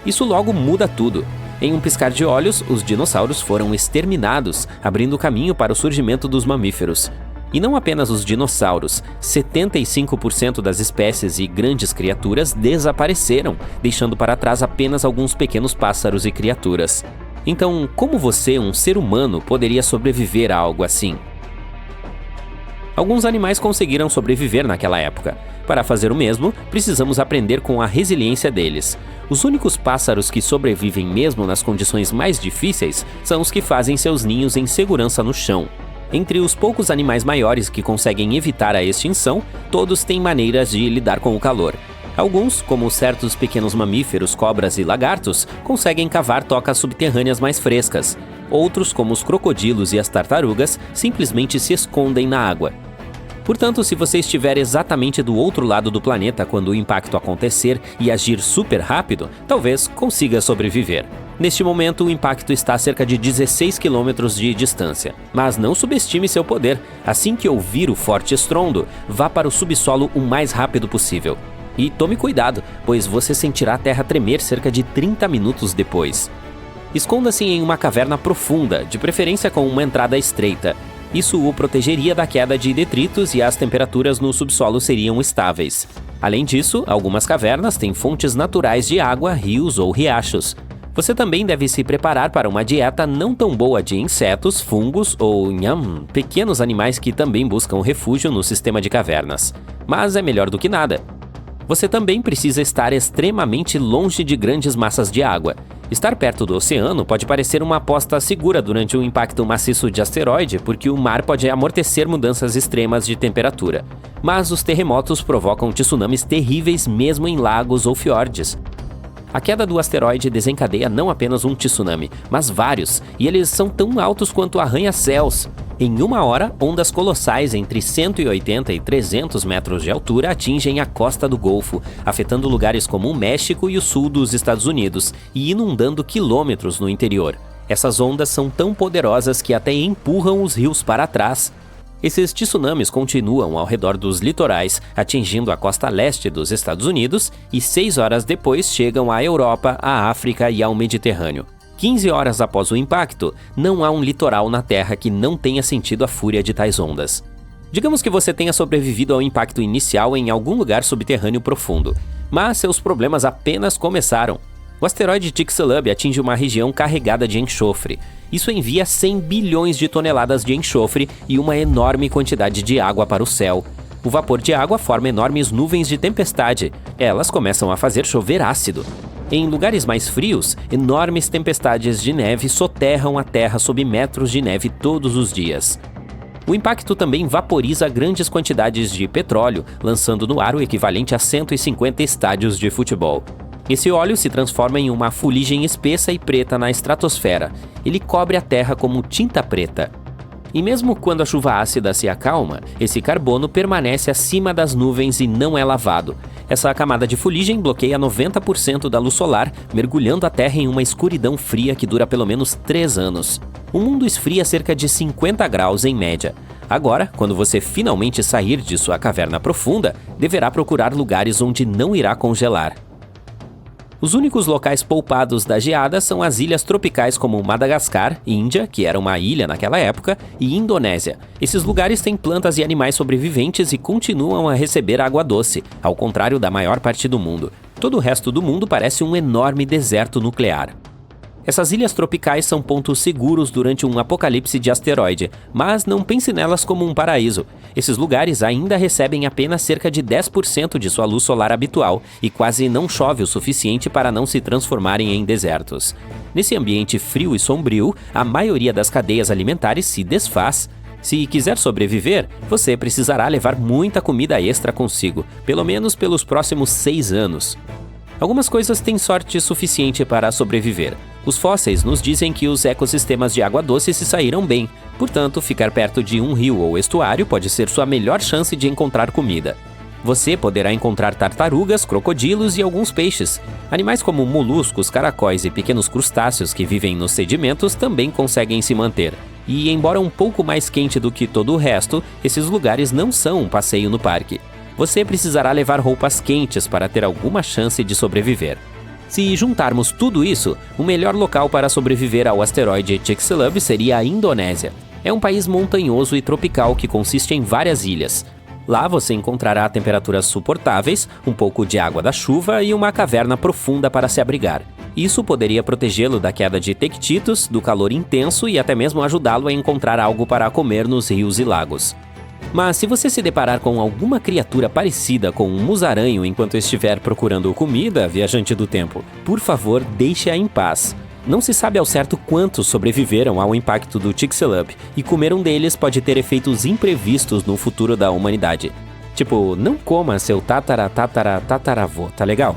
Isso logo muda tudo. Em um piscar de olhos, os dinossauros foram exterminados, abrindo caminho para o surgimento dos mamíferos. E não apenas os dinossauros, 75% das espécies e grandes criaturas desapareceram, deixando para trás apenas alguns pequenos pássaros e criaturas. Então, como você, um ser humano, poderia sobreviver a algo assim? Alguns animais conseguiram sobreviver naquela época. Para fazer o mesmo, precisamos aprender com a resiliência deles. Os únicos pássaros que sobrevivem mesmo nas condições mais difíceis são os que fazem seus ninhos em segurança no chão. Entre os poucos animais maiores que conseguem evitar a extinção, todos têm maneiras de lidar com o calor. Alguns, como certos pequenos mamíferos, cobras e lagartos, conseguem cavar tocas subterrâneas mais frescas. Outros, como os crocodilos e as tartarugas, simplesmente se escondem na água. Portanto, se você estiver exatamente do outro lado do planeta quando o impacto acontecer e agir super rápido, talvez consiga sobreviver. Neste momento, o impacto está a cerca de 16 km de distância. Mas não subestime seu poder. Assim que ouvir o forte estrondo, vá para o subsolo o mais rápido possível. E tome cuidado, pois você sentirá a terra tremer cerca de 30 minutos depois. Esconda-se em uma caverna profunda, de preferência com uma entrada estreita. Isso o protegeria da queda de detritos e as temperaturas no subsolo seriam estáveis. Além disso, algumas cavernas têm fontes naturais de água, rios ou riachos. Você também deve se preparar para uma dieta não tão boa de insetos, fungos ou pequenos animais que também buscam refúgio no sistema de cavernas. Mas é melhor do que nada. Você também precisa estar extremamente longe de grandes massas de água. Estar perto do oceano pode parecer uma aposta segura durante um impacto maciço de asteroide, porque o mar pode amortecer mudanças extremas de temperatura. Mas os terremotos provocam tsunamis terríveis mesmo em lagos ou fiordes. A queda do asteroide desencadeia não apenas um tsunami, mas vários, e eles são tão altos quanto arranha-céus. Em uma hora, ondas colossais entre 180 e 300 metros de altura atingem a costa do Golfo, afetando lugares como o México e o sul dos Estados Unidos e inundando quilômetros no interior. Essas ondas são tão poderosas que até empurram os rios para trás. Esses tsunamis continuam ao redor dos litorais, atingindo a costa leste dos Estados Unidos e 6 horas depois chegam à Europa, à África e ao Mediterrâneo. 15 horas após o impacto, não há um litoral na Terra que não tenha sentido a fúria de tais ondas. Digamos que você tenha sobrevivido ao impacto inicial em algum lugar subterrâneo profundo, mas seus problemas apenas começaram. O asteroide Chicxulub atinge uma região carregada de enxofre. Isso envia 100 bilhões de toneladas de enxofre e uma enorme quantidade de água para o céu. O vapor de água forma enormes nuvens de tempestade. Elas começam a fazer chover ácido. Em lugares mais frios, enormes tempestades de neve soterram a Terra sob metros de neve todos os dias. O impacto também vaporiza grandes quantidades de petróleo, lançando no ar o equivalente a 150 estádios de futebol. Esse óleo se transforma em uma fuligem espessa e preta na estratosfera. Ele cobre a Terra como tinta preta. E mesmo quando a chuva ácida se acalma, esse carbono permanece acima das nuvens e não é lavado. Essa camada de fuligem bloqueia 90% da luz solar, mergulhando a Terra em uma escuridão fria que dura pelo menos 3 anos. O mundo esfria cerca de 50 graus em média. Agora, quando você finalmente sair de sua caverna profunda, deverá procurar lugares onde não irá congelar. Os únicos locais poupados da geada são as ilhas tropicais como Madagascar, Índia, que era uma ilha naquela época, e Indonésia. Esses lugares têm plantas e animais sobreviventes e continuam a receber água doce, ao contrário da maior parte do mundo. Todo o resto do mundo parece um enorme deserto nuclear. Essas ilhas tropicais são pontos seguros durante um apocalipse de asteroide, mas não pense nelas como um paraíso. Esses lugares ainda recebem apenas cerca de 10% de sua luz solar habitual e quase não chove o suficiente para não se transformarem em desertos. Nesse ambiente frio e sombrio, a maioria das cadeias alimentares se desfaz. Se quiser sobreviver, você precisará levar muita comida extra consigo, pelo menos pelos próximos 6 anos. Algumas coisas têm sorte suficiente para sobreviver. Os fósseis nos dizem que os ecossistemas de água doce se saíram bem, portanto, ficar perto de um rio ou estuário pode ser sua melhor chance de encontrar comida. Você poderá encontrar tartarugas, crocodilos e alguns peixes. Animais como moluscos, caracóis e pequenos crustáceos que vivem nos sedimentos também conseguem se manter. E, embora um pouco mais quente do que todo o resto, esses lugares não são um passeio no parque. Você precisará levar roupas quentes para ter alguma chance de sobreviver. Se juntarmos tudo isso, o melhor local para sobreviver ao asteroide Chicxulub seria a Indonésia. É um país montanhoso e tropical que consiste em várias ilhas. Lá você encontrará temperaturas suportáveis, um pouco de água da chuva e uma caverna profunda para se abrigar. Isso poderia protegê-lo da queda de tectitos, do calor intenso e até mesmo ajudá-lo a encontrar algo para comer nos rios e lagos. Mas se você se deparar com alguma criatura parecida com um musaranho enquanto estiver procurando comida, viajante do tempo, por favor, deixe-a em paz. Não se sabe ao certo quantos sobreviveram ao impacto do Chicxulub, e comer um deles pode ter efeitos imprevistos no futuro da humanidade. Tipo, não coma seu tataravô, tá legal?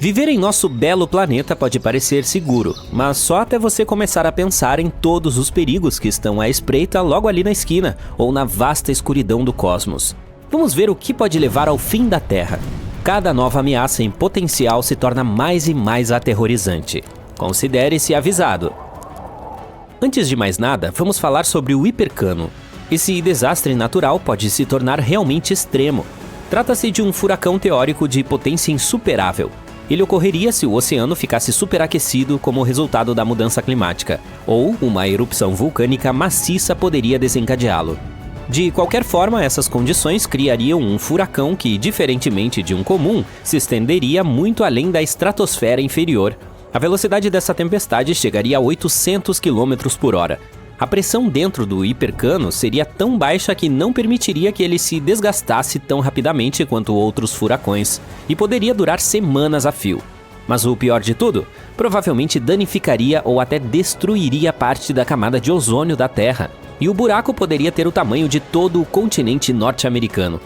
Viver em nosso belo planeta pode parecer seguro, mas só até você começar a pensar em todos os perigos que estão à espreita logo ali na esquina, ou na vasta escuridão do cosmos. Vamos ver o que pode levar ao fim da Terra. Cada nova ameaça em potencial se torna mais e mais aterrorizante. Considere-se avisado. Antes de mais nada, vamos falar sobre o hipercano. Esse desastre natural pode se tornar realmente extremo. Trata-se de um furacão teórico de potência insuperável. Ele ocorreria se o oceano ficasse superaquecido como resultado da mudança climática, ou uma erupção vulcânica maciça poderia desencadeá-lo. De qualquer forma, essas condições criariam um furacão que, diferentemente de um comum, se estenderia muito além da estratosfera inferior. A velocidade dessa tempestade chegaria a 800 km por hora. A pressão dentro do hipercano seria tão baixa que não permitiria que ele se desgastasse tão rapidamente quanto outros furacões, e poderia durar semanas a fio. Mas o pior de tudo, provavelmente danificaria ou até destruiria parte da camada de ozônio da Terra, e o buraco poderia ter o tamanho de todo o continente norte-americano.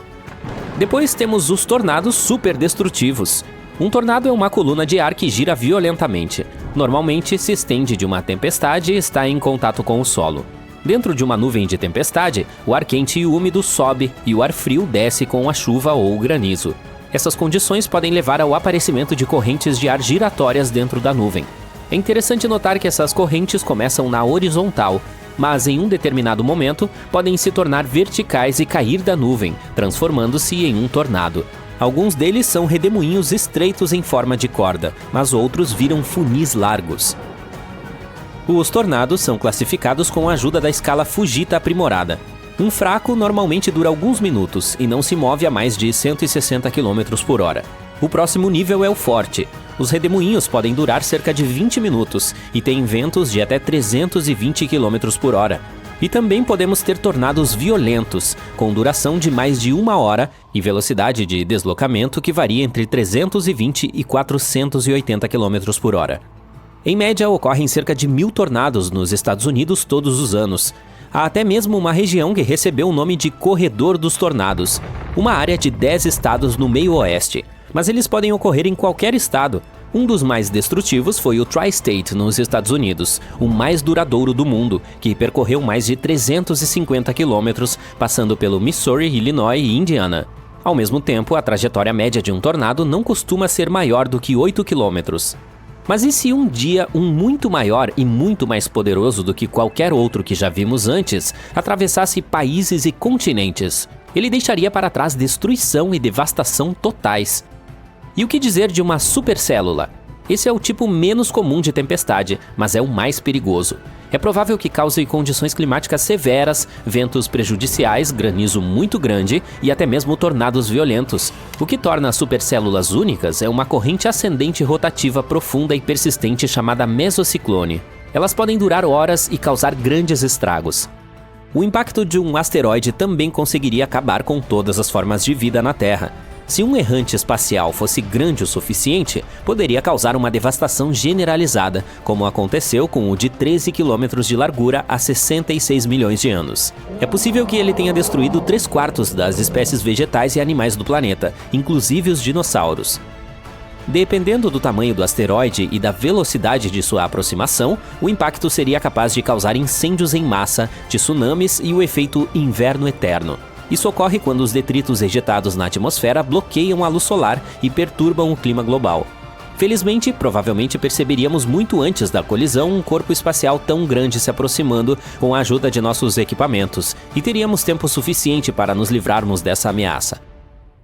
Depois temos os tornados superdestrutivos. Um tornado é uma coluna de ar que gira violentamente. Normalmente se estende de uma tempestade e está em contato com o solo. Dentro de uma nuvem de tempestade, o ar quente e úmido sobe e o ar frio desce com a chuva ou o granizo. Essas condições podem levar ao aparecimento de correntes de ar giratórias dentro da nuvem. É interessante notar que essas correntes começam na horizontal, mas em um determinado momento podem se tornar verticais e cair da nuvem, transformando-se em um tornado. Alguns deles são redemoinhos estreitos em forma de corda, mas outros viram funis largos. Os tornados são classificados com a ajuda da escala Fujita aprimorada. Um fraco normalmente dura alguns minutos e não se move a mais de 160 km por hora. O próximo nível é o forte. Os redemoinhos podem durar cerca de 20 minutos e têm ventos de até 320 km por hora. E também podemos ter tornados violentos, com duração de mais de 1 hora e velocidade de deslocamento que varia entre 320 e 480 km por hora. Em média, ocorrem cerca de 1.000 tornados nos Estados Unidos todos os anos. Há até mesmo uma região que recebeu o nome de Corredor dos Tornados, uma área de 10 estados no meio oeste. Mas eles podem ocorrer em qualquer estado. Um dos mais destrutivos foi o Tri-State, nos Estados Unidos, o mais duradouro do mundo, que percorreu mais de 350 quilômetros, passando pelo Missouri, Illinois e Indiana. Ao mesmo tempo, a trajetória média de um tornado não costuma ser maior do que 8 quilômetros. Mas e se um dia um muito maior e muito mais poderoso do que qualquer outro que já vimos antes atravessasse países e continentes? Ele deixaria para trás destruição e devastação totais. E o que dizer de uma supercélula? Esse é o tipo menos comum de tempestade, mas é o mais perigoso. É provável que cause condições climáticas severas, ventos prejudiciais, granizo muito grande e até mesmo tornados violentos. O que torna as supercélulas únicas é uma corrente ascendente rotativa profunda e persistente chamada mesociclone. Elas podem durar horas e causar grandes estragos. O impacto de um asteroide também conseguiria acabar com todas as formas de vida na Terra. Se um errante espacial fosse grande o suficiente, poderia causar uma devastação generalizada, como aconteceu com o de 13 km de largura há 66 milhões de anos. É possível que ele tenha destruído 3/4 das espécies vegetais e animais do planeta, inclusive os dinossauros. Dependendo do tamanho do asteroide e da velocidade de sua aproximação, o impacto seria capaz de causar incêndios em massa, tsunamis e o efeito inverno eterno. Isso ocorre quando os detritos ejetados na atmosfera bloqueiam a luz solar e perturbam o clima global. Felizmente, provavelmente perceberíamos muito antes da colisão um corpo espacial tão grande se aproximando com a ajuda de nossos equipamentos, e teríamos tempo suficiente para nos livrarmos dessa ameaça.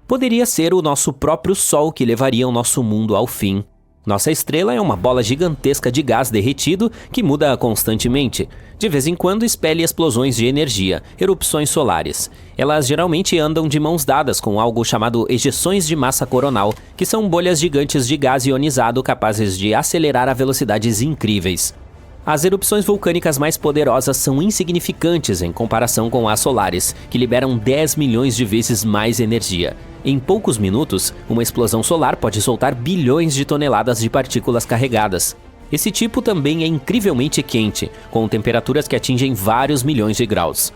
Poderia ser o nosso próprio Sol que levaria o nosso mundo ao fim. Nossa estrela é uma bola gigantesca de gás derretido que muda constantemente. De vez em quando expele explosões de energia, erupções solares. Elas geralmente andam de mãos dadas com algo chamado ejeções de massa coronal, que são bolhas gigantes de gás ionizado capazes de acelerar a velocidades incríveis. As erupções vulcânicas mais poderosas são insignificantes em comparação com as solares, que liberam 10 milhões de vezes mais energia. Em poucos minutos, uma explosão solar pode soltar bilhões de toneladas de partículas carregadas. Esse tipo também é incrivelmente quente, com temperaturas que atingem vários milhões de graus.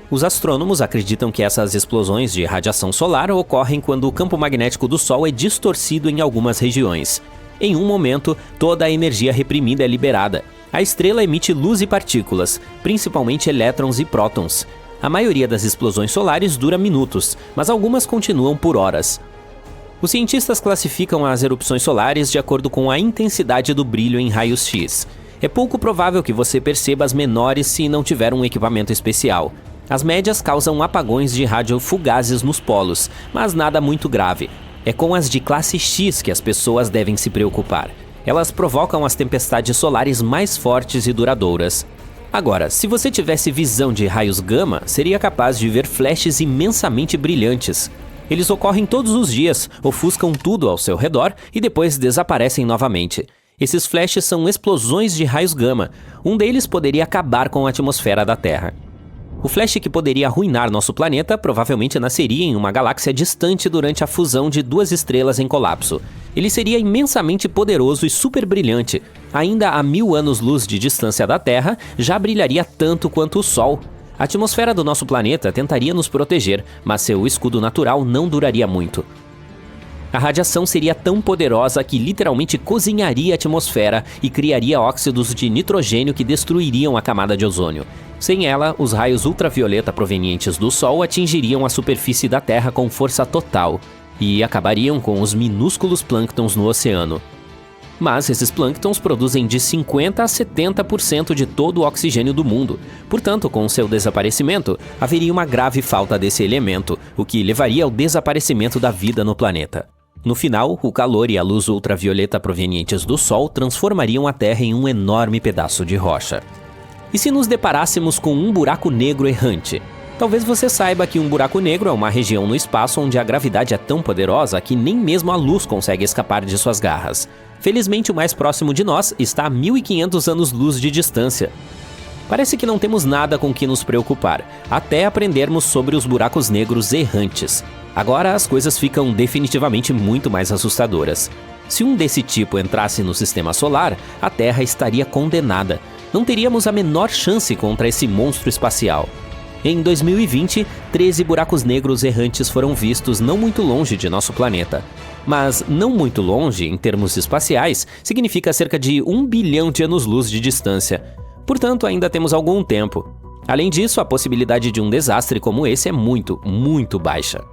Os astrônomos acreditam que essas explosões de radiação solar ocorrem quando o campo magnético do Sol é distorcido em algumas regiões. Em um momento, toda a energia reprimida é liberada. A estrela emite luz e partículas, principalmente elétrons e prótons. A maioria das explosões solares dura minutos, mas algumas continuam por horas. Os cientistas classificam as erupções solares de acordo com a intensidade do brilho em raios X. É pouco provável que você perceba as menores se não tiver um equipamento especial. As médias causam apagões de rádio fugazes nos polos, mas nada muito grave. É com as de classe X que as pessoas devem se preocupar. Elas provocam as tempestades solares mais fortes e duradouras. Agora, se você tivesse visão de raios gama, seria capaz de ver flashes imensamente brilhantes. Eles ocorrem todos os dias, ofuscam tudo ao seu redor e depois desaparecem novamente. Esses flashes são explosões de raios gama. Um deles poderia acabar com a atmosfera da Terra. O flash que poderia arruinar nosso planeta provavelmente nasceria em uma galáxia distante durante a fusão de duas estrelas em colapso. Ele seria imensamente poderoso e super brilhante. Ainda a 1000 anos-luz de distância da Terra, já brilharia tanto quanto o Sol. A atmosfera do nosso planeta tentaria nos proteger, mas seu escudo natural não duraria muito. A radiação seria tão poderosa que literalmente cozinharia a atmosfera e criaria óxidos de nitrogênio que destruiriam a camada de ozônio. Sem ela, os raios ultravioleta provenientes do Sol atingiriam a superfície da Terra com força total e acabariam com os minúsculos plânctons no oceano. Mas esses plânctons produzem de 50% a 70% de todo o oxigênio do mundo. Portanto, com seu desaparecimento, haveria uma grave falta desse elemento, o que levaria ao desaparecimento da vida no planeta. No final, o calor e a luz ultravioleta provenientes do Sol transformariam a Terra em um enorme pedaço de rocha. E se nos deparássemos com um buraco negro errante? Talvez você saiba que um buraco negro é uma região no espaço onde a gravidade é tão poderosa que nem mesmo a luz consegue escapar de suas garras. Felizmente, o mais próximo de nós está a 1.500 anos-luz de distância. Parece que não temos nada com que nos preocupar, até aprendermos sobre os buracos negros errantes. Agora as coisas ficam definitivamente muito mais assustadoras. Se um desse tipo entrasse no sistema solar, a Terra estaria condenada. Não teríamos a menor chance contra esse monstro espacial. Em 2020, 13 buracos negros errantes foram vistos não muito longe de nosso planeta. Mas não muito longe, em termos espaciais, significa cerca de 1 bilhão de anos-luz de distância. Portanto, ainda temos algum tempo. Além disso, a possibilidade de um desastre como esse é muito, muito baixa.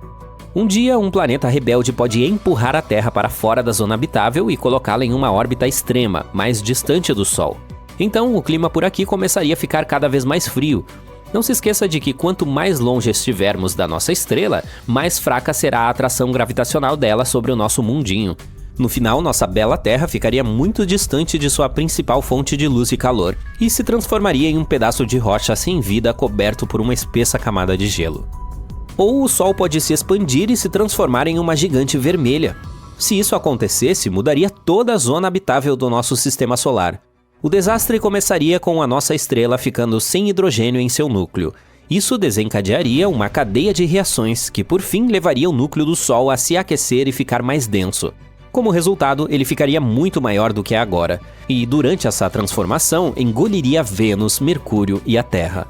Um dia, um planeta rebelde pode empurrar a Terra para fora da zona habitável e colocá-la em uma órbita extrema, mais distante do Sol. Então, o clima por aqui começaria a ficar cada vez mais frio. Não se esqueça de que quanto mais longe estivermos da nossa estrela, mais fraca será a atração gravitacional dela sobre o nosso mundinho. No final, nossa bela Terra ficaria muito distante de sua principal fonte de luz e calor, e se transformaria em um pedaço de rocha sem vida coberto por uma espessa camada de gelo. Ou o Sol pode se expandir e se transformar em uma gigante vermelha. Se isso acontecesse, mudaria toda a zona habitável do nosso sistema solar. O desastre começaria com a nossa estrela ficando sem hidrogênio em seu núcleo. Isso desencadearia uma cadeia de reações que, por fim, levaria o núcleo do Sol a se aquecer e ficar mais denso. Como resultado, ele ficaria muito maior do que é agora, e durante essa transformação engoliria Vênus, Mercúrio e a Terra.